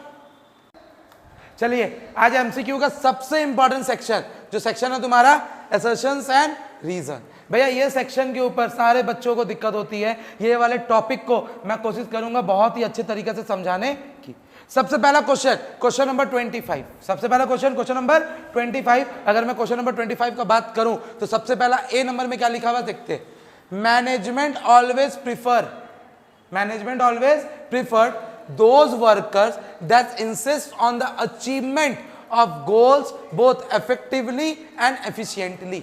चलिए आज एमसीक्यू का सबसे इंपॉर्टेंट सेक्शन, जो सेक्शन है तुम्हारा असर्शंस एंड रीजन। भैया ये सेक्शन के ऊपर सारे बच्चों को दिक्कत होती है, ये वाले टॉपिक को मैं कोशिश करूंगा बहुत ही अच्छे तरीके से समझाने की। सबसे पहला क्वेश्चन, क्वेश्चन नंबर 25। सबसे पहला क्वेश्चन, क्वेश्चन नंबर 25। अगर मैं क्वेश्चन नंबर 25 का बात करूं तो सबसे पहला ए नंबर में क्या लिखा हुआ देखते हैं? Management always preferred those workers that insist on the achievement of goals both effectively and efficiently।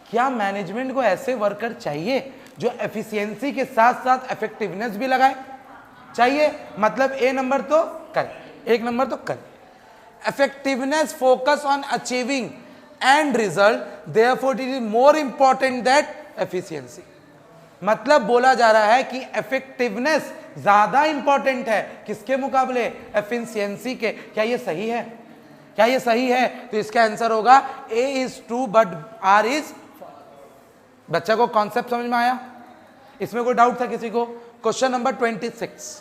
क्या मैनेजमेंट को ऐसे वर्कर चाहिए जो एफिशिएंसी के साथ साथ इफेक्टिवनेस भी लगाए? चाहिए, मतलब ए नंबर तो कर, एक नंबर तो कर। Effectiveness focus on achieving and result, therefore it is more important that efficiency. मतलब बोला जा रहा है कि इफेक्टिवनेस ज्यादा इंपॉर्टेंट है किसके मुकाबले? एफिशिएंसी के। क्या ये सही है? क्या ये सही है? तो इसका आंसर होगा A is true but R is. बच्चा को कॉन्सेप्ट समझ में आया? इसमें कोई डाउट था किसी को? Question number 26,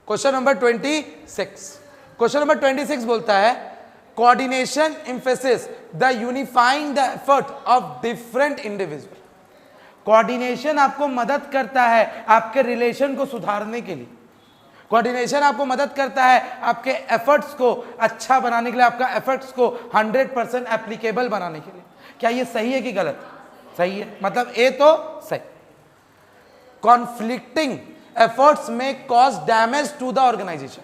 question number 26, question number 26 बोलता है coordination emphasis the unifying the effort of different individual. Coordination आपको मदद करता है आपके रिलेशन को सुधारने के लिए। कोऑर्डिनेशन आपको मदद करता है आपके एफर्ट्स को अच्छा बनाने के लिए, आपका एफर्ट्स को 100% एप्लीकेबल बनाने के लिए। क्या ये सही है कि गलत? सही है, मतलब ए तो सही। कॉन्फ्लिक्टिंग एफर्ट्स में cause damage to the organisation.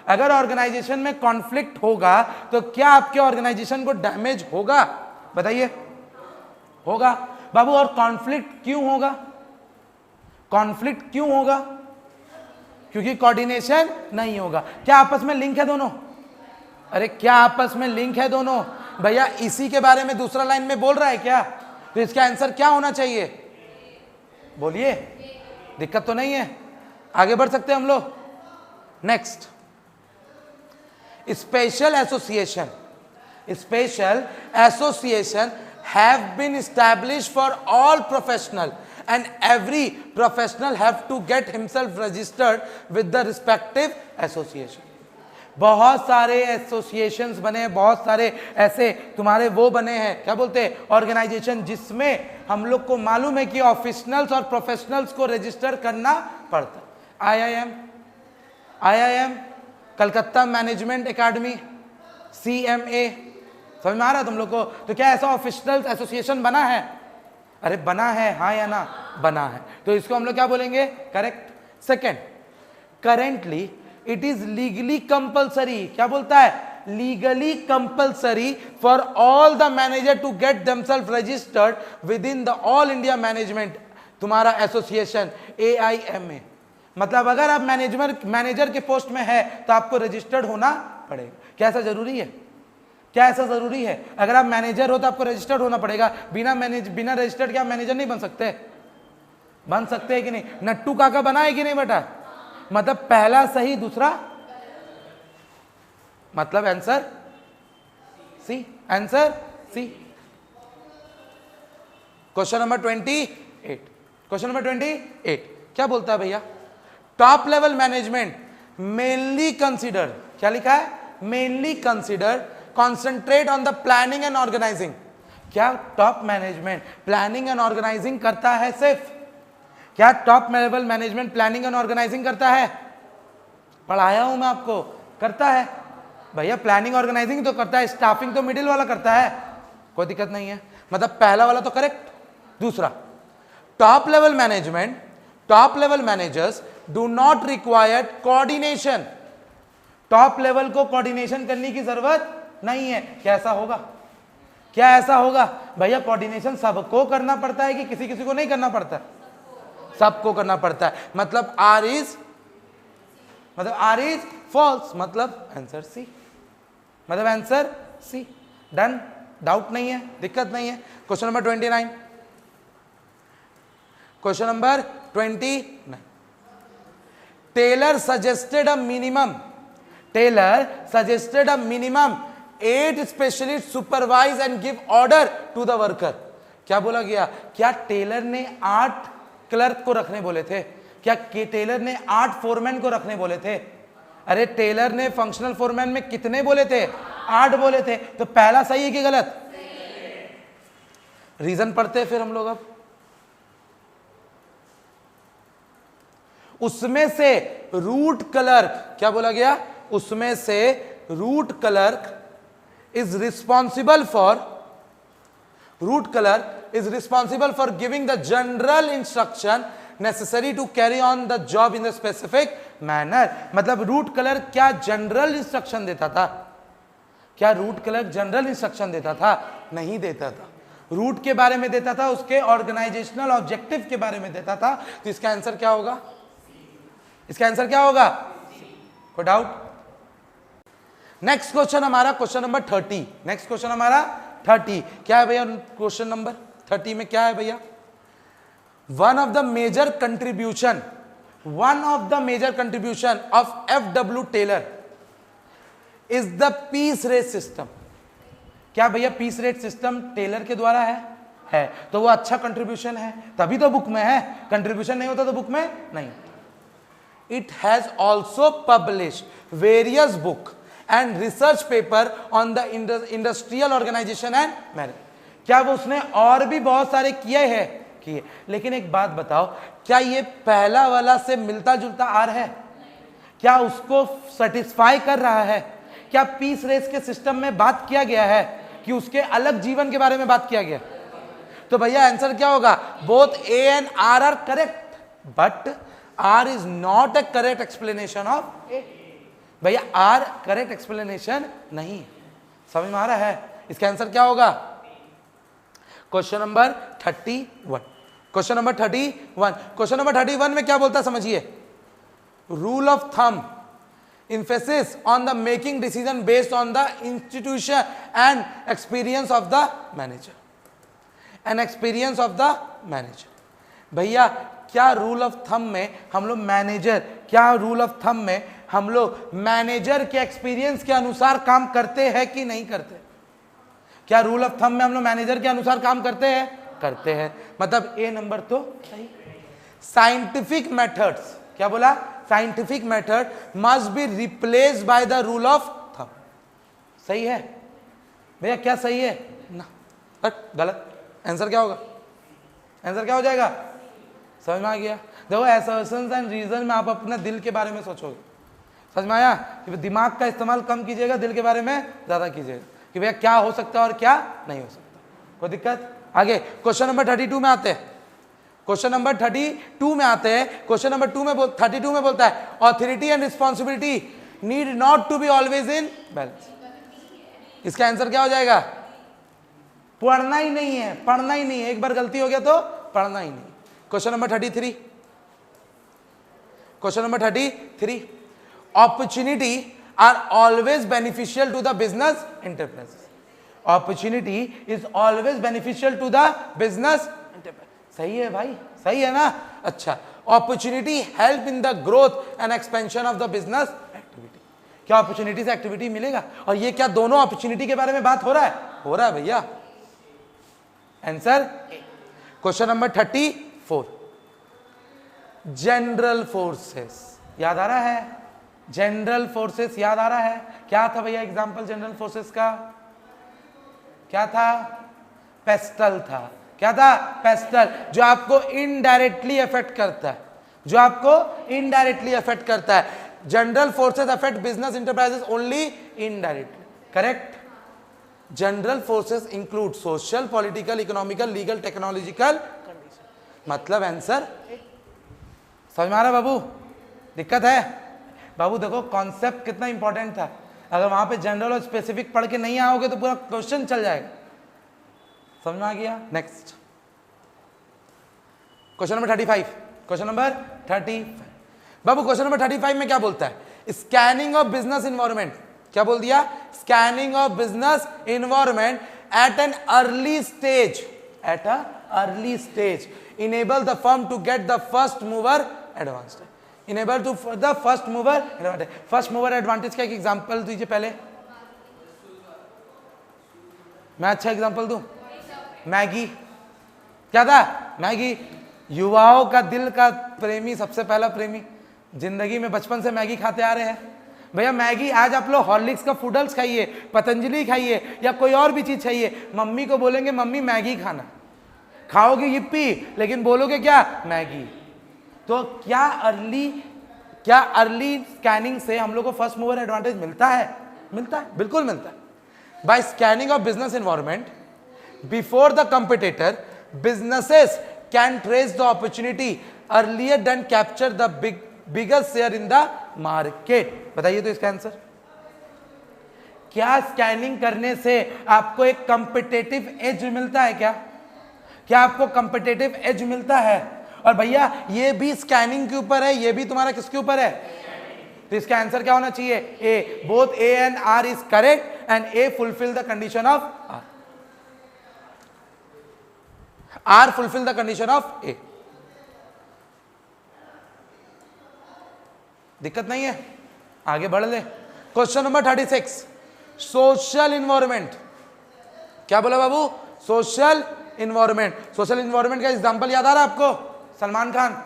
अगर ऑर्गेनाइजेशन में कॉन्फ्लिक्ट होगा तो क्या आपके ऑर्गेनाइजेशन को डैमेज होगा? बताइए, होगा बाबू। और कॉन्फ्लिक्ट क्यों होगा? कॉन्फ्लिक्ट क्यों होगा? क्योंकि कोऑर्डिनेशन नहीं होगा। क्या आपस में लिंक है दोनों? अरे क्या आपस में लिंक है दोनों? भैया इसी के बारे में दूसरा लाइन में बोल रहा है क्या? तो इसका आंसर क्या होना चाहिए? बोलिए, दिक्कत तो नहीं है? आगे बढ़ सकते हैं हम लोग। Next, special association. Special association have been established for all professional and every professional have to get himself registered with the respective association। बहुत सारे एसोसिएशंस बने, बहुत सारे ऐसे तुम्हारे वो बने हैं, क्या बोलते हैं, ऑर्गेनाइजेशन, जिसमें हम लोग को मालूम है कि ऑफिशियल्स और प्रोफेशनल्स को रजिस्टर करना पड़ता है। IIM, Calcutta management academy, CMA, समझ में आ रहा है तुम लोग को? तो क्या ऐसा ऑफिशियल एसोसिएशन बना है? अरे बना है, हाँ या ना? बना है। तो इसको हम लोग क्या बोलेंगे? Correct. Second, currently it is legally compulsory. क्या बोलता है? Legally compulsory for all the manager to get themselves registered within the all India management, तुम्हारा एसोसिएशन AIMA। मतलब अगर आप मैनेजर के पोस्ट में है तो आपको रजिस्टर्ड होना पड़ेगा। क्या ऐसा जरूरी है? क्या ऐसा जरूरी है? अगर आप मैनेजर हो तो आपको रजिस्टर्ड होना पड़ेगा, बिना रजिस्टर्ड क्या मैनेजर नहीं बन सकते? बन सकते हैं कि नहीं? नट्टू काका बना है कि नहीं बेटा? मतलब पहला सही, दूसरा मतलब answer C, answer C. Question number 28, question number 28 क्या बोलता है भैया? Top level management mainly consider, क्या लिखा है? Mainly consider concentrate on the planning and organizing. क्या top management planning and organizing करता है सिर्फ? क्या top level management planning and organizing करता है? पढ़ाया हूं मैं आपको, करता है भैया। प्लानिंग ऑर्गेनाइजिंग तो करता है, स्टाफिंग तो मिडिल वाला करता है, कोई दिक्कत नहीं है। मतलब पहला वाला तो करेक्ट। दूसरा, top level management, top level managers do not required coordination. Top level को कोऑर्डिनेशन करने की जरूरत नहीं है। क्या ऐसा होगा? क्या ऐसा होगा भैया? कोऑर्डिनेशन सबको करना पड़ता है कि किसी किसी को नहीं करना पड़ता? सबको करना पड़ता है। मतलब आर इज फॉल्स, मतलब आंसर सी, मतलब आंसर सी। डन, डाउट नहीं है, दिक्कत नहीं है। Question number 29, question number 29, Taylor suggested a minimum 8 specialist supervise and give order to the worker. क्या बोला गया? क्या टेलर ने 8 क्लर्क को रखने बोले थे? क्या टेलर ने 8 फोरमैन को रखने बोले थे? अरे टेलर ने फंक्शनल फोरमैन में कितने बोले थे? 8 बोले थे। तो पहला सही है कि गलत? रीजन पढ़ते हैं फिर हम लोग। अब उसमें से रूट क्लर्क, क्या बोला गया? उसमें से route clerk is responsible for giving the general instruction necessary to carry on the job in the specific manner. मतलब रूट क्लर्क क्या जनरल इंस्ट्रक्शन देता था? क्या रूट क्लर्क जनरल इंस्ट्रक्शन देता था? नहीं देता था। रूट के बारे में देता था, उसके ऑर्गेनाइजेशनल ऑब्जेक्टिव के बारे में देता था। तो इसका आंसर क्या होगा? इसका आंसर क्या होगा? कोई डाउट? नेक्स्ट क्वेश्चन हमारा क्वेश्चन नंबर 30। नेक्स्ट क्वेश्चन हमारा 30 क्या है भैया? क्वेश्चन नंबर 30 में क्या है भैया? One of the major contribution of FW Taylor is the piece rate system. क्या भैया पीस रेट सिस्टम टेलर के द्वारा है? तो वो अच्छा कंट्रीब्यूशन है, तभी तो बुक में है। कंट्रीब्यूशन नहीं होता तो बुक में नहीं। It has also published various book and research paper on the industrial organization and marriage। क्या वो उसने और भी बहुत सारे किए? लेकिन एक बात बताओ, क्या ये पहला वाला से मिलता जुलता आ रहा है? क्या उसको सेटिस्फाई कर रहा है? क्या पीस रेस के सिस्टम में बात किया गया है कि उसके अलग जीवन के बारे में बात किया गया? तो भैया आंसर क्या होगा? Both A and R are correct, but R is not a correct explanation of A। भैया R करेक्ट एक्सप्लेनेशन नहीं। समझ में आ रहा है? इसका आंसर क्या होगा? Question number 31। क्वेश्चन नंबर 31 में क्या बोलता है समझिए? Rule of thumb emphasis on the making decision based on the institution and experience of the manager भैया क्या रूल ऑफ थंब में हम लोग मैनेजर के एक्सपीरियंस के अनुसार काम करते हैं कि नहीं करते? क्या रूल ऑफ थंब में हम लोग मैनेजर के अनुसार काम करते हैं? मतलब ए नंबर तो सही। साइंटिफिक मेथड्स, क्या बोला? Scientific method must be replaced by the rule of thumb. सही है भैया? क्या सही है ना? गलत। आंसर क्या होगा? आंसर क्या हो जाएगा? समझ में आ गया? देखो एसर्शंस एंड रीजन में आप अपने दिल के बारे में सोचोगे। समझ में आया? कि दिमाग का इस्तेमाल कम कीजिएगा, दिल के बारे में ज्यादा कीजिएगा कि भैया क्या हो सकता है और क्या नहीं हो सकता। कोई दिक्कत? आगे क्वेश्चन नंबर 32 में आते हैं। क्वेश्चन नंबर 32 में बोलता है authority and responsibility need not to be always in balance. इसका आंसर क्या हो जाएगा? पढ़ना ही नहीं है। एक बार गलती हो गया तो पढ़ना ही नहीं। Question number 33 opportunity are always beneficial to the business enterprise. Opportunity is always beneficial to the business. सही है भाई, सही है ना। अच्छा, opportunity help in the growth and expansion of the business activity. क्या अपॉर्चुनिटी से एक्टिविटी मिलेगा? और ये क्या दोनों अपॉर्चुनिटी के बारे में बात हो रहा है? हो रहा है भैया। Answer question number 34, general forces याद आ रहा है? जनरल फोर्सेस याद आ रहा है? क्या था भैया एग्जांपल जनरल फोर्सेस का? क्या था? पेस्टल था। क्या था? पेस्टल, जो आपको इनडायरेक्टली अफेक्ट करता है, जो आपको इनडायरेक्टली अफेक्ट करता है। General forces affect business enterprises only indirectly, correct? General forces include social, political, economical, legal, technological condition. मतलब आंसर समझ में आ रहा बाबू? दिक्कत है बाबू? देखो कॉन्सेप्ट कितना इंपॉर्टेंट था। अगर वहां पे जनरल और स्पेसिफिक पढ़ के नहीं आओगे तो पूरा क्वेश्चन चल जाएगा। समझ में आ गया? Next question number 35। Question number 35 बाबू, क्वेश्चन नंबर 35 में क्या बोलता है? Scanning of business environment. क्या बोल दिया? Scanning of business environment at an early stage, at a early stage enable the firm to get the first mover advantage, enable to the first mover advantage। first mover advantage का एक example दीजिए पहले। मैं अच्छा example दूं? Maggi. क्या था? Maggi. युवाओं का दिल का प्रेमी, सबसे पहला प्रेमी, जिंदगी में बचपन से मैगी खाते आ रहे हैं भैया। मैगी आज आप लोग हॉर्लिक्स का फूडल्स खाइए, पतंजलि खाइए या कोई और भी चीज खाइए, मम्मी को बोलेंगे मम्मी मैगी खाना, खाओगे yippee, लेकिन बोलोगे क्या? मैगी। तो क्या अर्ली स्कैनिंग से हम लोग को फर्स्ट मूवर एडवांटेज मिलता है? मिलता है, बिल्कुल मिलता है। By scanning of business environment before the competitor, businesses can trace the opportunity earlier then capture the biggest share in the market. बताइए तो इसका आंसर क्या? स्कैनिंग करने से आपको एक कंपिटेटिव एज मिलता है क्या? क्या आपको कंपिटेटिव एज मिलता है? और भैया ये भी स्कैनिंग के ऊपर है, ये भी तुम्हारा किसके ऊपर है? तो इसका आंसर क्या होना चाहिए? A. Both A and R is correct and A fulfil the condition of R. R fulfil the condition of A. दिक्कत नहीं है, आगे बढ़ ले। Question number 36, social environment. क्या बोला बाबू? Social environment. सोशल इन्वायरमेंट का एग्जांपल याद आ रहा है आपको? Salman Khan.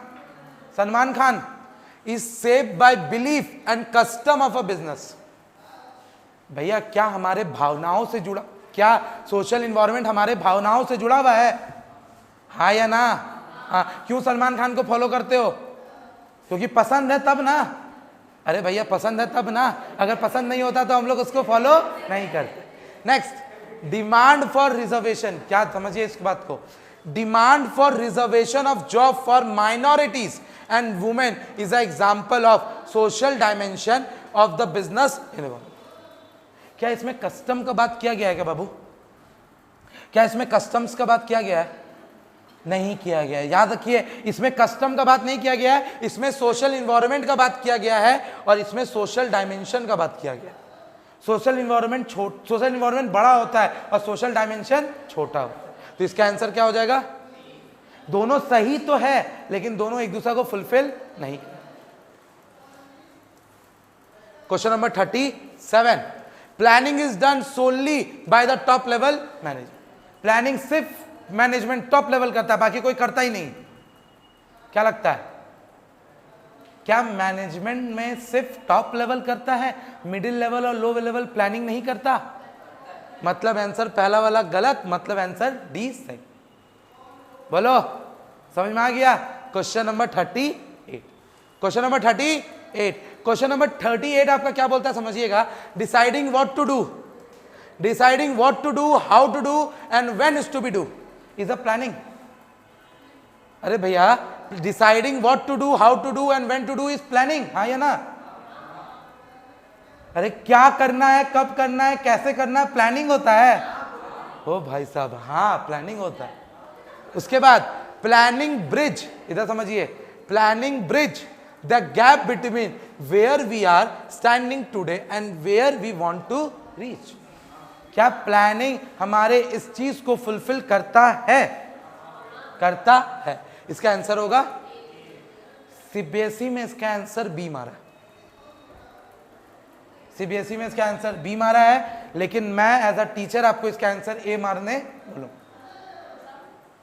Salman Khan is saved by belief and custom of a business. भैया क्या हमारे भावनाओं से जुड़ा? क्या सोशल इन्वायरमेंट हमारे भावनाओं से जुड़ा हुआ है? हाँ या ना? हाँ। क्यों सलमान खान को फॉलो करते हो? क्योंकि पसंद है तब ना। अरे भैया पसंद है तब ना, अगर पसंद नहीं होता तो हम लोग उसको फॉलो नहीं करते। Next, demand for reservation. क्या समझिए इस बात को? Demand for reservation of job for minorities and women is a example of social dimension of the business environment. क्या इसमें कस्टम का बात किया गया है क्या बाबू? क्या इसमें कस्टम्स का बात किया गया है? नहीं किया गया है। याद रखिए, इसमें कस्टम का बात नहीं किया गया है, इसमें सोशल इन्वायरमेंट का बात किया गया है और इसमें सोशल डायमेंशन का बात किया गया है। सोशल इन्वायरमेंट बड़ा होता है और सोशल डायमेंशन छोटा होता है। तो इसका आंसर क्या हो जाएगा? दोनों सही तो है लेकिन दोनों एक दूसरे को फुलफिल नहीं करते। Question number 37, planning is done solely by the top level management. Planning सिर्फ मैनेजमेंट टॉप लेवल करता है, बाकी कोई करता ही नहीं। क्या लगता है? क्या मैनेजमेंट में सिर्फ टॉप लेवल करता है, मिडिल लेवल और लो लेवल प्लानिंग नहीं करता? मतलब आंसर पहला वाला गलत, मतलब आंसर डी सही। बोलो समझ में आ गया? Question number 38। Question number 38। Question number 38 आपका क्या बोलता है समझिएगा? Deciding what to do, deciding what to do, how to do and when is to be do is a planning. अरे भैया deciding what to do, how to do and when to do is planning, हाँ या ना? अरे क्या करना है, कब करना है, कैसे करना है, प्लानिंग होता है। ओ भाई साहब, हाँ प्लानिंग होता है। उसके बाद प्लानिंग ब्रिज, इधर समझिए, planning bridge the gap between where we are standing today and where we want to reach. क्या प्लानिंग हमारे इस चीज को फुलफिल करता है? करता है। इसका आंसर होगा सीबीएसई में इसका आंसर बी मारा है। सीबीएसई में इसका आंसर बी मारा है, लेकिन मैं एज अ टीचर आपको इसका आंसर ए मारने बोलूं।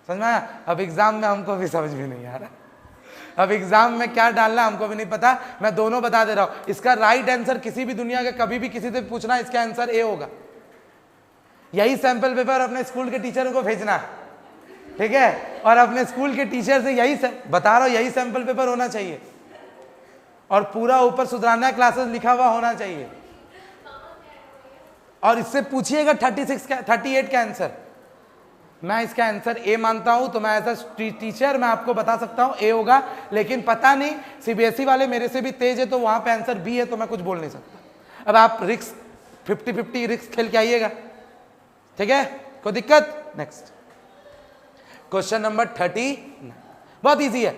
समझ में आया? अब एग्जाम में हमको भी समझ में नहीं आ रहा, अब एग्जाम में क्या डालना हमको भी नहीं पता। मैं दोनों बता दे रहा हूं, इसका राइट आंसर किसी भी दुनिया के कभी भी किसी से पूछना, इसका आंसर ए होगा। यही सैंपल पेपर अपने स्कूल के टीचरों को भेजना, ठीक है, और अपने स्कूल के टीचर से यही बता रहा हूं, यही सैंपल पेपर होना चाहिए, और पूरा ऊपर सुधराना क्लासेस लिखा हुआ होना चाहिए। और इससे पूछिएगा 38 का आंसर। मैं इसका आंसर ए मानता हूं, तो मैं एज अ टीचर मैं आपको बता सकता हूं ए होगा, लेकिन पता नहीं सीबीएसई वाले मेरे से भी तेज है, तो वहां पे आंसर बी है, तो मैं कुछ बोल नहीं सकता। अब आप रिस्क 50-50 रिस्क खेल के आइएगा, ठीक है, कोई दिक्कत? नेक्स्ट क्वेश्चन नंबर 30, बहुत इजी है।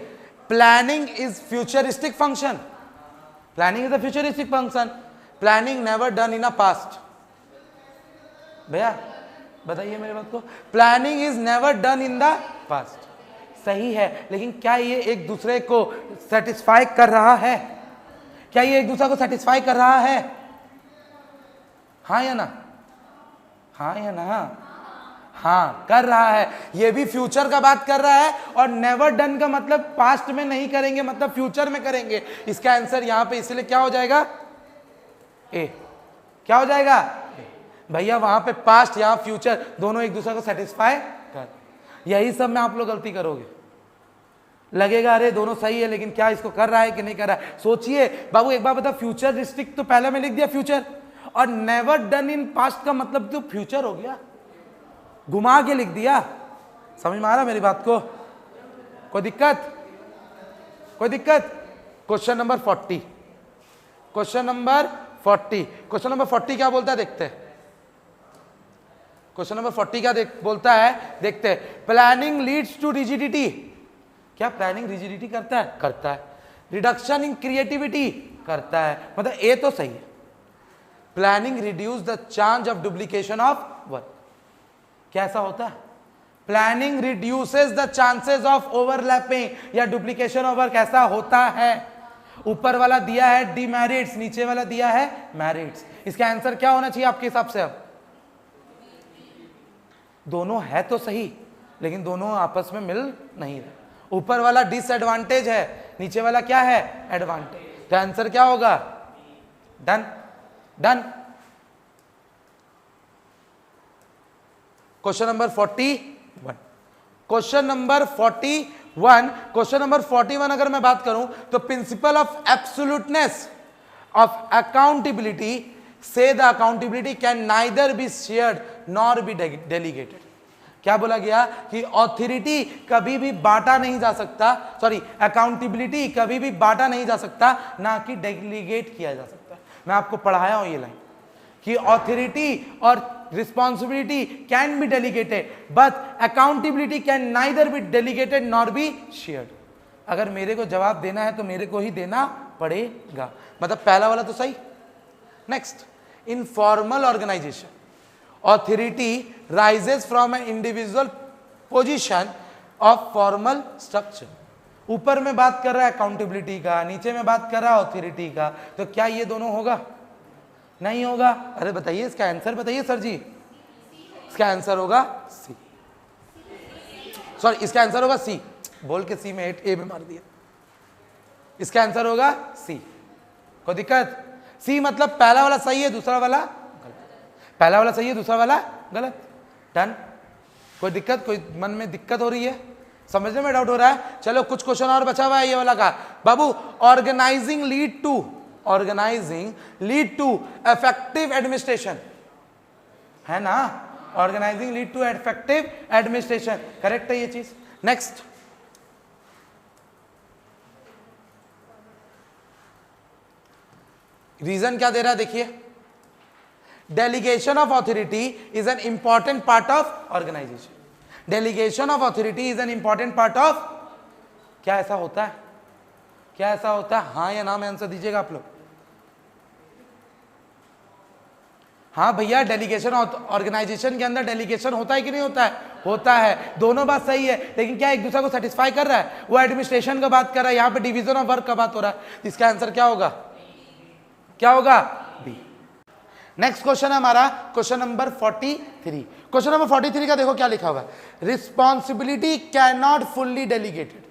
Planning is futuristic function. Planning is a futuristic function. Planning never done in a past. भैया बताइए मेरे बात को। Planning is never done in the past, सही है, लेकिन क्या ये एक दूसरे को सेटिस्फाई कर रहा है? क्या ये एक दूसरे को सेटिस्फाई कर रहा है? हाँ या ना? हाँ या ना? हाँ कर रहा है। ये भी फ्यूचर का बात कर रहा है, और नेवर डन का मतलब पास्ट में नहीं करेंगे, मतलब फ्यूचर में करेंगे। इसका आंसर यहां पे इसलिए क्या हो जाएगा? ए। क्या हो जाएगा? भैया वहां पे पास्ट, यहां फ्यूचर, दोनों एक दूसरे को सेटिस्फाई कर। यही सब में आप लोग गलती करोगे। लगेगा अरे दोनों सही है, लेकिन क्या इसको कर रहा है कि नहीं कर रहा है? सोचिए बाबू, एक बार बता, फ्यूचरिस्टिक तो पहले में लिख दिया फ्यूचर, और नेवर डन इन पास्ट का मतलब तो फ्यूचर हो गया, घुमा के लिख दिया। समझ में आ रहा मेरी बात को? कोई दिक्कत? कोई दिक्कत? Question number 40। Question number 40। Question number 40 क्या बोलता है देखते हैं। क्वेश्चन नंबर 40 क्या बोलता है देखते हैं। Planning leads to rigidity. क्या प्लानिंग रिजिडिटी करता है? करता है। रिडक्शन इन क्रिएटिविटी करता है, मतलब ए तो सही है। Planning reduce the chance of duplication of work. कैसा होता है? Planning reduces the chances of overlapping या डुप्लीकेशन ऑफ वर्क। ऐसा होता है। ऊपर वाला दिया है डिमेरिट्स, नीचे वाला दिया है मेरिट्स। इसका आंसर क्या होना चाहिए आपके हिसाब से? अब दोनों है तो सही, लेकिन दोनों आपस में मिल नहीं रहे। ऊपर वाला डिसएडवांटेज है, नीचे वाला क्या है? एडवांटेज। तो आंसर क्या होगा? Done. Done. Question number 41। Question number 41। Question number 41 अगर मैं बात करूं तो principle of absoluteness of accountability से the accountability can neither be shared nor be delegated. क्या बोला गया कि ऑथोरिटी कभी भी बांटा नहीं जा सकता, सॉरी अकाउंटेबिलिटी कभी भी बांटा नहीं जा सकता, ना कि डेलीगेट किया जा सकता। मैं आपको पढ़ाया हूं ये लाइन कि ऑथोरिटी और responsibility can be delegated, but accountability can neither be delegated nor be shared. अगर मेरे को जवाब देना है तो मेरे को ही देना पड़ेगा, मतलब पहला वाला तो सही। Next, in formal organisation authority rises from an individual position of formal structure। ऊपर में बात कर रहा है अकाउंटेबिलिटी का, नीचे में बात कर रहा है ऑथोरिटी का, तो क्या ये दोनों होगा? नहीं होगा। अरे बताइए इसका आंसर बताइए सर जी। इसका आंसर होगा सी, सॉरी इसका आंसर होगा सी। बोल के सी में ए में मार दिया। इसका आंसर होगा सी। कोई दिक्कत? सी मतलब पहला वाला सही है, दूसरा वाला गलत। पहला वाला सही है, दूसरा वाला गलत। डन। कोई दिक्कत? कोई मन में दिक्कत हो रही है? समझने में डाउट हो रहा है? चलो कुछ क्वेश्चन और बचा हुआ है ये वाला का। बाबू, organizing lead to effective administration, है ना? Organizing lead to effective administration, correct है ये चीज। नेक्स्ट, रीजन क्या दे रहा है देखिए। Delegation of authority is an important part of organisation. Delegation of authority is an important part of, क्या ऐसा होता है? क्या ऐसा होता है? हाँ या ना में आंसर दीजिएगा आप लोग। हाँ भैया, डेलीगेशन ऑर्गेनाइजेशन के अंदर डेलीगेशन होता है कि नहीं होता है? होता है। दोनों बात सही है, लेकिन क्या एक दूसरे को सेटिस्फाई कर रहा है? वो एडमिनिस्ट्रेशन का बात कर रहा है, यहाँ पे डिवीजन ऑफ वर्क का बात हो रहा है। इसका आंसर क्या होगा? क्या होगा? बी। नेक्स्ट क्वेश्चन है हमारा क्वेश्चन नंबर 43। क्वेश्चन नंबर 43 का देखो क्या लिखा हुआ है, responsibility can not fully delegated.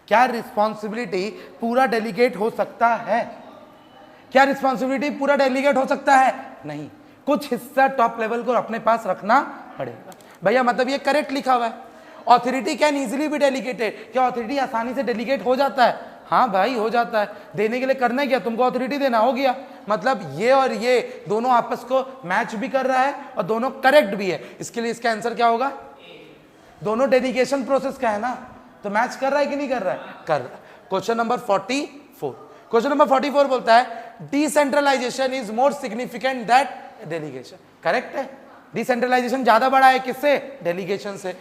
क्या रिस्पॉन्सिबिलिटी पूरा डेलीगेट हो सकता है? क्या रिस्पॉन्सिबिलिटी पूरा डेलीगेट हो सकता है? नहीं, कुछ हिस्सा टॉप लेवल को अपने पास रखना पड़ेगा भैया। मतलब ये करेक्ट लिखा हुआ है। Authority can easily B delegated. क्या ऑथोरिटी आसानी से डेलीगेट हो जाता है? हाँ भाई, हो जाता है। देने के लिए करना है क्या? तुमको ऑथोरिटी देना, हो गया। मतलब ये और ये दोनों आपस को मैच भी कर रहा है और दोनों करेक्ट भी है। इसके लिए इसका आंसर क्या होगा? दोनों डेलीगेशन प्रोसेस का है ना, तो मैच कर रहा है कि नहीं कर रहा है? कर रहा है। Question number 44। क्वेश्चन नंबर 44 बोलता है decentralisation is more significant that delegation. Correct है। डिसेंट्रलाइजेशन ज्यादा बड़ा है किससे? डेलीगेशन से।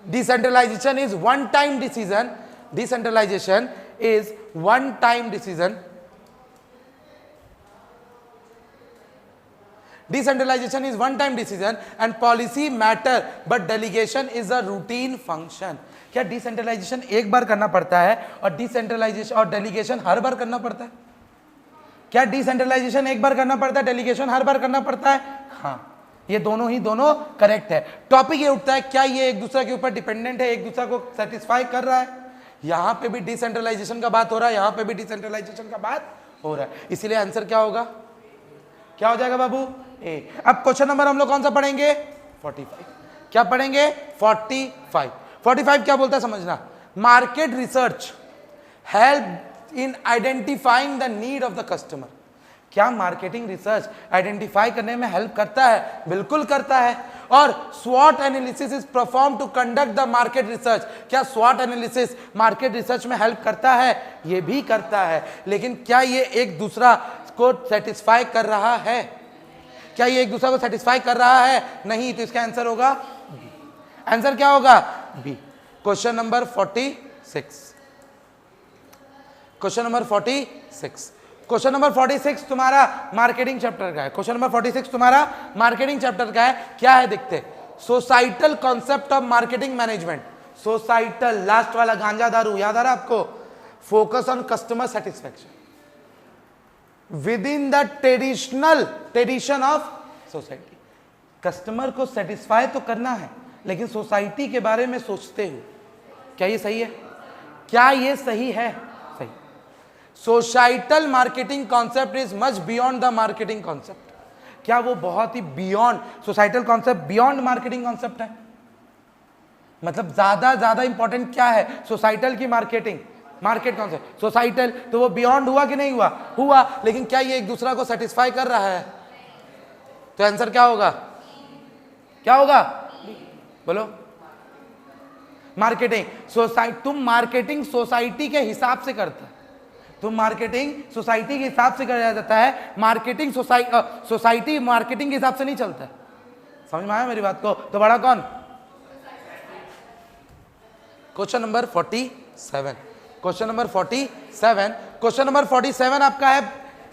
Decentralisation is one time decision. Decentralisation is one time decision. Decentralization is one-time decision and policy matter, but delegation is a routine function. क्या decentralisation एक बार करना पड़ता है और डिसेंट्रलाइजेशन और डेलीगेशन हर बार करना पड़ता है? क्या डिसेंट्रलाइजेशन एक बार करना पड़ता है, डेलीगेशन हर बार करना पड़ता है? हाँ, ये दोनों करेक्ट है। टॉपिक ये उठता है, क्या ये एक दूसरे के ऊपर डिपेंडेंट है, एक दूसरे को सेटिस्फाई कर रहा है? यहां पे भी डिसेंट्रलाइजेशन का बात हो रहा है, यहां पे भी डिसेंट्रलाइजेशन का बात हो रहा है। इसीलिए आंसर क्या होगा? क्या हो जाएगा बाबू? ए। अब क्वेश्चन नंबर हम लोग कौन सा पढ़ेंगे? 45। क्या पढ़ेंगे? 45। 45 क्या बोलता है समझना। Market research help in identifying the need of the customer. क्या मार्केटिंग रिसर्च आइडेंटिफाई करने में हेल्प करता है? बिल्कुल करता है। और स्वॉट analysis is perform to conduct the market research. क्या स्वॉट एनालिसिस मार्केट रिसर्च में हेल्प करता है? ये भी करता है। लेकिन क्या ये एक दूसरा को सेटिस्फाई कर रहा है? क्या ये एक दूसरे को सेटिस्फाई कर रहा है? नहीं, तो इसका आंसर होगा बी। आंसर क्या होगा? B. Question number 46। Question number 46। Question number 46 तुम्हारा मार्केटिंग चैप्टर का है। क्वेश्चन नंबर 46 तुम्हारा मार्केटिंग चैप्टर का है। क्या है देखते? Societal concept of marketing management. Societal, last वाला गांजा दारू याद आ रहा है आपको? Focus on customer satisfaction with in the tradition of society. Customer को सेटिस्फाई तो करना है, लेकिन सोसाइटी के बारे में सोचते हुए। क्या ये सही है? क्या ये सही है? सही। Societal marketing concept is much beyond the marketing concept. क्या वो बहुत ही beyond, societal concept beyond marketing concept है? मतलब ज्यादा इंपॉर्टेंट क्या है? सोसाइटल की मार्केटिंग, मार्केट कौन से? सोसाइटल। तो वो बियॉन्ड हुआ कि नहीं हुआ? हुआ। लेकिन क्या ये एक दूसरा को सेटिस्फाई कर रहा है? तो आंसर क्या होगा? क्या होगा? बोलो। मार्केटिंग तुम मार्केटिंग सोसाइटी के हिसाब से करते हो। तुम मार्केटिंग सोसाइटी के हिसाब से किया जाता है। मार्केटिंग सोसाइटी मार्केटिंग के हिसाब से नहीं चलता है। समझ में आया मेरी बात को? तो बड़ा कौन? Question number 47। Question number 47। Question number 47 आपका है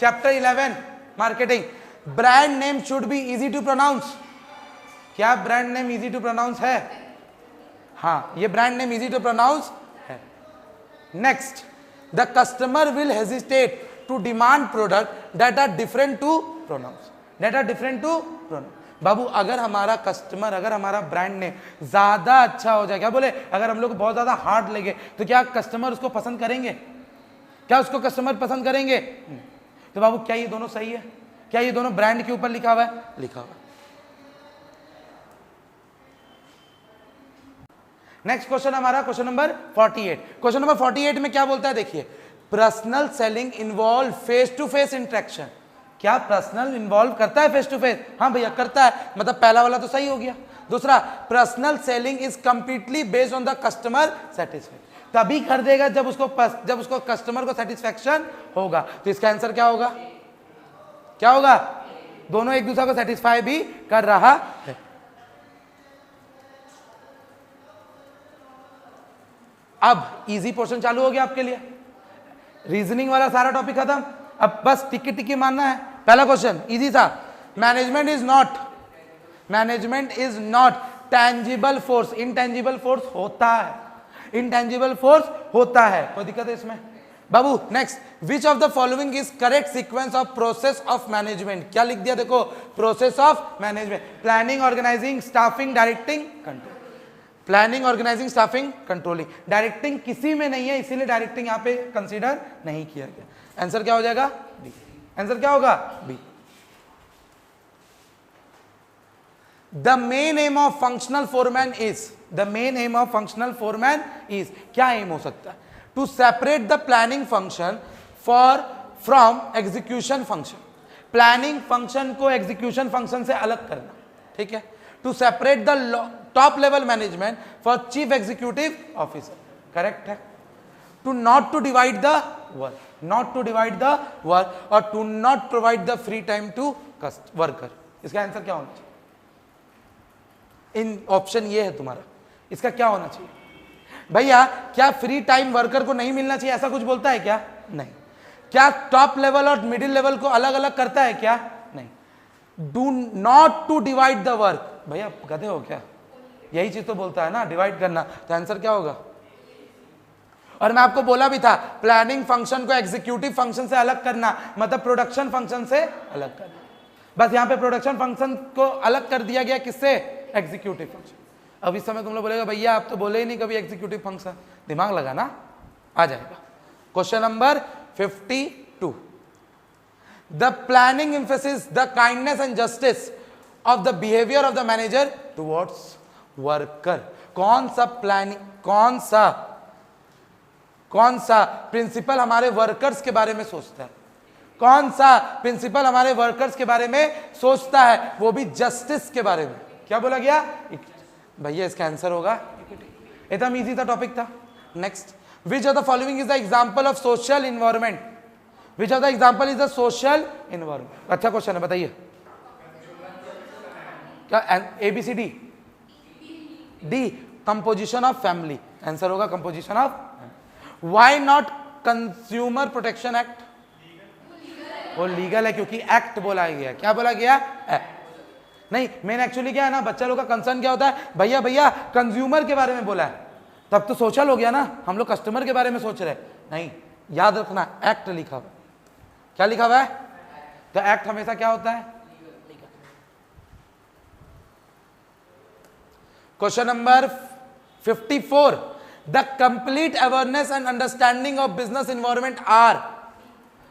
chapter 11 marketing. Brand name should be easy to pronounce. क्या brand name easy to pronounce है? हाँ, ये brand name easy to pronounce है। Next, the customer will hesitate to demand product that are different to pronounce. That are different to pronounce. बाबू, अगर हमारा customer, अगर हमारा ब्रांड नेम ज्यादा अच्छा हो जाए, क्या बोले, अगर हम लोग बहुत ज्यादा हार्ड लगे, तो क्या कस्टमर उसको पसंद करेंगे? क्या उसको कस्टमर पसंद करेंगे? तो बाबू, क्या ये दोनों सही है? क्या ये दोनों ब्रांड के ऊपर लिखा हुआ है? लिखा हुआ है। नेक्स्ट क्वेश्चन हमारा क्वेश्चन नंबर 48। क्वेश्चन नंबर 48 में क्या बोलता है देखिए, personal selling involve face to face interaction. क्या पर्सनल इन्वॉल्व करता है फेस टू फेस? हाँ भैया करता है। मतलब पहला वाला तो सही हो गया। दूसरा, personal selling is completely based on the customer satisfaction. तभी कर देगा जब उसको कस्टमर को सेटिस्फैक्शन होगा। तो इसका आंसर क्या होगा? क्या होगा? दोनों एक दूसरे को सेटिस्फाई भी कर रहा है। अब इजी पोर्शन चालू हो गया आपके लिए। रीजनिंग वाला सारा टॉपिक खत्म। अब बस टिकी टिकी मानना है। पहला क्वेश्चन इजी था। Management is not tangible force. Intangible force होता है, इनटेंजिबल फोर्स होता है, कोई दिक्कत है इसमें बाबू? Next, which of the following is correct sequence of process of management? क्या लिख दिया देखो, process of management, planning, organizing, staffing, directing, control. Planning, organizing, staffing, controlling. Directing किसी में नहीं है, इसीलिए डायरेक्टिंग यहां पे कंसीडर नहीं किया गया। आंसर क्या हो जाएगा? बी। आंसर क्या होगा? B. The main aim of functional foreman is, the main aim of functional foreman is, क्या एम हो सकता है? To separate the planning function from execution function. Planning function को एग्जीक्यूशन फंक्शन से अलग करना, ठीक है? To separate the top level management for chief executive officer, correct है? To not to divide the work, not to divide the work, और to not provide the free time to worker. इसका answer क्या होना चाहिए? इन option ये है तुम्हारा, इसका क्या होना चाहिए भैया? क्या फ्री टाइम वर्कर को नहीं मिलना चाहिए, ऐसा कुछ बोलता है क्या? नहीं। क्या टॉप लेवल और मिडिल लेवल को अलग अलग करता है क्या? नहीं। Do not to divide the work, भैया गधे हो क्या? यही चीज तो बोलता है ना, डिवाइड करना। तो आंसर क्या होगा? और मैं आपको बोला भी था, प्लानिंग फंक्शन को एग्जीक्यूटिव फंक्शन से अलग करना मतलब प्रोडक्शन फंक्शन से अलग करना। बस यहां पे प्रोडक्शन फंक्शन को अलग कर दिया गया, किससे? Executive function. अब इस समय तुम लोग बोलेगा भैया आप तो बोले ही नहीं कभी एग्जीक्यूटिव फंक्शन, दिमाग लगाना, आ जाएगा। Question number 52, the planning emphasis the kindness and justice of the behaviour of the manager towards worker. कौन सा प्लानिंग, कौन सा प्रिंसिपल हमारे वर्कर्स के बारे में सोचता है? कौन सा प्रिंसिपल हमारे वर्कर्स के बारे में सोचता है? वो भी जस्टिस के बारे में। क्या बोला गया भैया? इसका आंसर होगा इक्विटी। एकदम इजी था, टॉपिक था। Next, which of the following is the example of social environment? Which of the example is the social environment? अच्छा क्वेश्चन है, बताइए क्या? ABCD, D, composition of family. Answer होगा composition of. Why not consumer protection act? वो legal है क्योंकि act बोला गया। क्या बोला गया? एक्ट। नहीं, मेन एक्चुअली क्या है ना, बच्चा लोग का कंसर्न क्या होता है, भैया भैया कंज्यूमर के बारे में बोला है तब तो सोशल हो गया ना, हम लोग कस्टमर के बारे में सोच रहे हैं। नहीं, याद रखना एक्ट लिखा हुआ। क्या लिखा हुआ है? तो एक्ट हमेशा क्या होता है? Question number 54, the complete awareness and understanding of business environment are.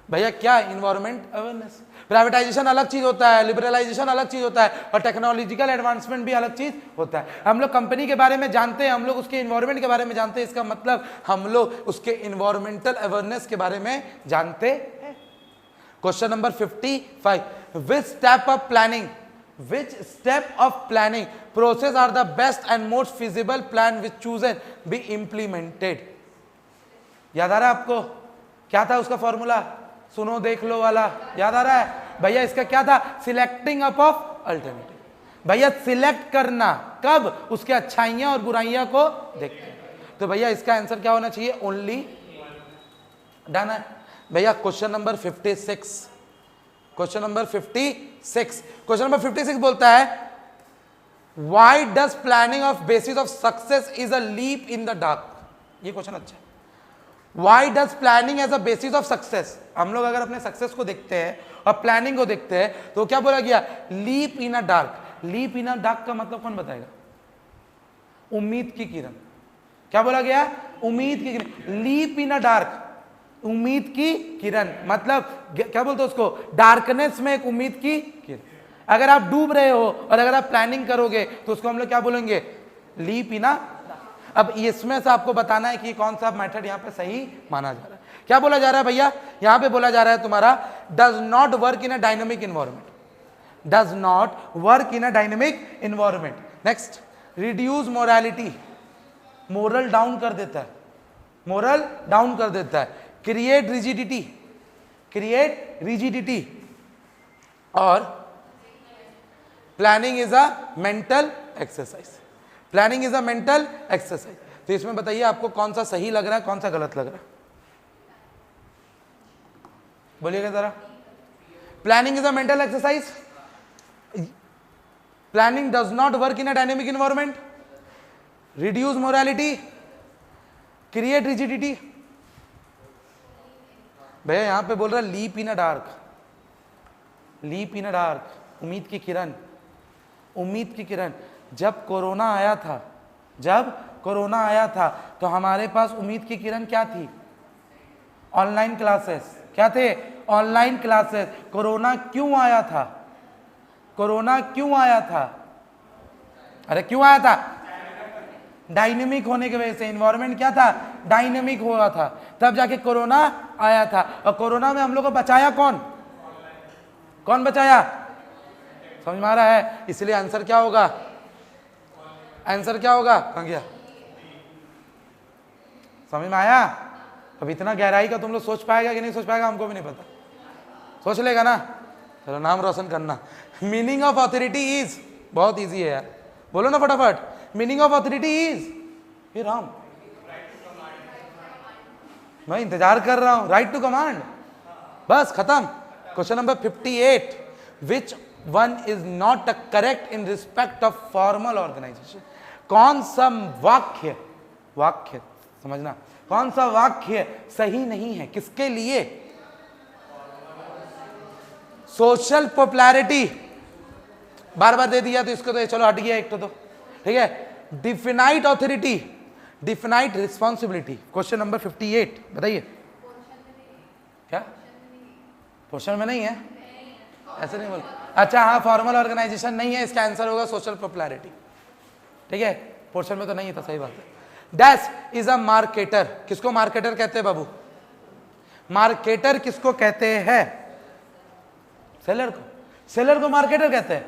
भैया क्या इन्वायरमेंट अवेयरनेस? प्राइवेटाइजेशन अलग चीज होता है, लिबरलाइजेशन अलग चीज होता है, और टेक्नोलॉजिकल एडवांसमेंट भी अलग चीज होता है। हम लोग कंपनी के बारे में जानते हैं, हम लोग उसके इन्वायरमेंट के बारे में जानते हैं, इसका मतलब हम लोग उसके इन्वायरमेंटल अवेयरनेस के बारे में जानते हैं। Question number 55, which step of planning, which step of planning process are the best and most feasible plan which chosen be implemented? याद आ रहा है आपको? क्या था उसका फॉर्मूला? सुनो देख लो वाला, याद आ रहा है भैया? इसका क्या था? Selecting up of alternative. भैया सिलेक्ट करना कब? उसके अच्छाइयां और बुराइयां को देखते हैं। तो भैया इसका आंसर क्या होना चाहिए? ओनली। डन है भैया। Question number 56, question number 56, question number 56 बोलता है, why does planning of basis of success is a leap in the dark? ये क्वेश्चन अच्छा है। Why does planning as a basis of success? हम लोग अगर अपने सक्सेस को देखते हैं और प्लानिंग को देखते हैं तो क्या बोला गया? Leap in a dark. Leap in a dark का मतलब कौन बताएगा? उम्मीद की किरण। क्या बोला गया? उम्मीद की किरण। लीप इन अ डार्क, उम्मीद की किरण, मतलब क्या बोलते हैं उसको? डार्कनेस में एक उम्मीद की किरण। अगर आप डूब रहे हो और अगर आप प्लानिंग करोगे तो उसको हम लोग क्या बोलेंगे? लीप इन अ। अब इसमें से आपको बताना है कि कौन सा मेथड यहां पे सही माना जा रहा है। क्या बोला जा रहा है भैया? यहां पे बोला जा रहा है तुम्हारा, does not work in a dynamic environment. Does not work in a dynamic environment. Next, reduce morality, moral down कर देता है, मोरल डाउन कर देता है। क्रिएट रिजिडिटी, क्रिएट रिजिडिटी, और planning is a mental exercise. Planning is a mental exercise. तो इसमें बताइए आपको कौन सा सही लग रहा है, कौन सा गलत लग रहा है? बोलिएगा जरा। Planning is a mental exercise, planning does not work in a dynamic environment, reduce morality, create rigidity. भैया यहां पे बोल रहा है leap in a dark, leap in a dark, उम्मीद की किरण, उम्मीद की किरण। जब कोरोना आया था, जब कोरोना आया था तो हमारे पास उम्मीद की किरण क्या थी? Online classes. क्या थे? Online classes. कोरोना क्यों आया था? कोरोना क्यों आया था? अरे क्यों आया था? डायनेमिक होने की वजह से। इन्वायरमेंट क्या था? डायनेमिक हुआ था, तब जाके कोरोना आया था। और कोरोना में हम लोग को बचाया कौन? कौन बचाया? समझ में आ रहा है? इसलिए आंसर क्या होगा? आंसर क्या होगा? कहां गया? समझ में आया? अब इतना गहराई का तुम लोग सोच पाएगा कि नहीं सोच पाएगा हमको भी नहीं पता, सोच लेगा ना। चलो नाम रोशन करना। मीनिंग ऑफ ऑथोरिटी इज, बहुत इजी है यार, बोलो ना फटाफट। मीनिंग ऑफ ऑथोरिटी इज, हे राम मैं इंतजार कर रहा हूं। राइट टू कमांड, बस खत्म। Question number 58, which one is not correct in respect of formal organisation. कौन सा वाक्य, वाक्य समझना, कौन सा वाक्य सही नहीं है? किसके लिए? सोशल पॉपुलैरिटी, बार बार दे दिया तो इसको तो चलो हट गया एक तो ठीक है। Definite authority, definite responsibility. Question number 58 बताइए। क्या क्वेश्चन में नहीं है? ऐसे नहीं बोल। अच्छा हाँ, फॉर्मल ऑर्गेनाइजेशन नहीं है, इसका आंसर होगा सोशल पॉपुलैरिटी। ठीक है, पोर्शन में तो नहीं है, तो सही बात है। Dash is a marketer. किसको मार्केटर कहते हैं बाबू? मार्केटर किसको कहते हैं? सेलर को। सेलर को मार्केटर कहते हैं।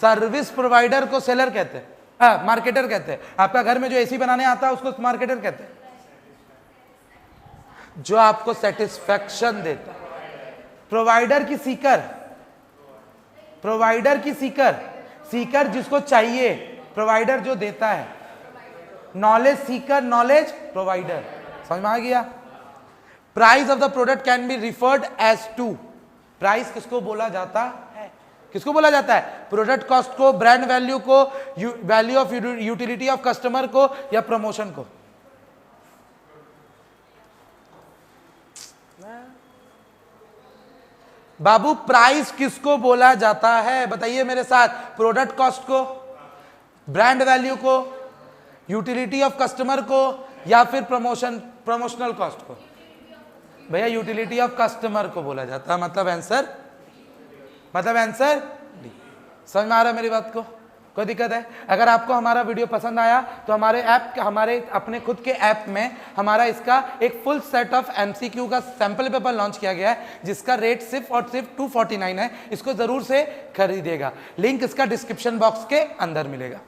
सर्विस प्रोवाइडर को सेलर कहते हैं, मार्केटर कहते हैं। आपका घर में जो एसी बनाने आता है उसको मार्केटर कहते हैं। जो आपको सेटिस्फैक्शन देता है। प्रोवाइडर की सीकर, प्रोवाइडर की सीकर, सीकर जिसको चाहिए, प्रोवाइडर जो देता है। Knowledge seeker, knowledge provider. समझ में आ गया? Price of the product can be referred as to. Price किसको बोला जाता है? किसको बोला जाता है? प्रोडक्ट कॉस्ट को, ब्रांड वैल्यू को, value of utility of customer को, या प्रमोशन को। बाबू प्राइस किसको बोला जाता है? बताइए मेरे साथ। प्रोडक्ट कॉस्ट को, ब्रांड वैल्यू को, यूटिलिटी ऑफ कस्टमर को, या फिर प्रमोशनल कॉस्ट को? भैया यूटिलिटी ऑफ कस्टमर को बोला जाता है। मतलब आंसर, मतलब आंसर डी। समझ में आ रहा है मेरी बात को? कोई दिक्कत है? अगर आपको हमारा वीडियो पसंद आया तो हमारे ऐप, हमारे अपने खुद के ऐप में हमारा इसका एक फुल सेट ऑफ एमसीक्यू का सैंपल पेपर लॉन्च किया गया है, जिसका रेट सिर्फ और सिर्फ 249 है। इसको जरूर से खरीदिएगा। लिंक इसका डिस्क्रिप्शन बॉक्स के अंदर मिलेगा।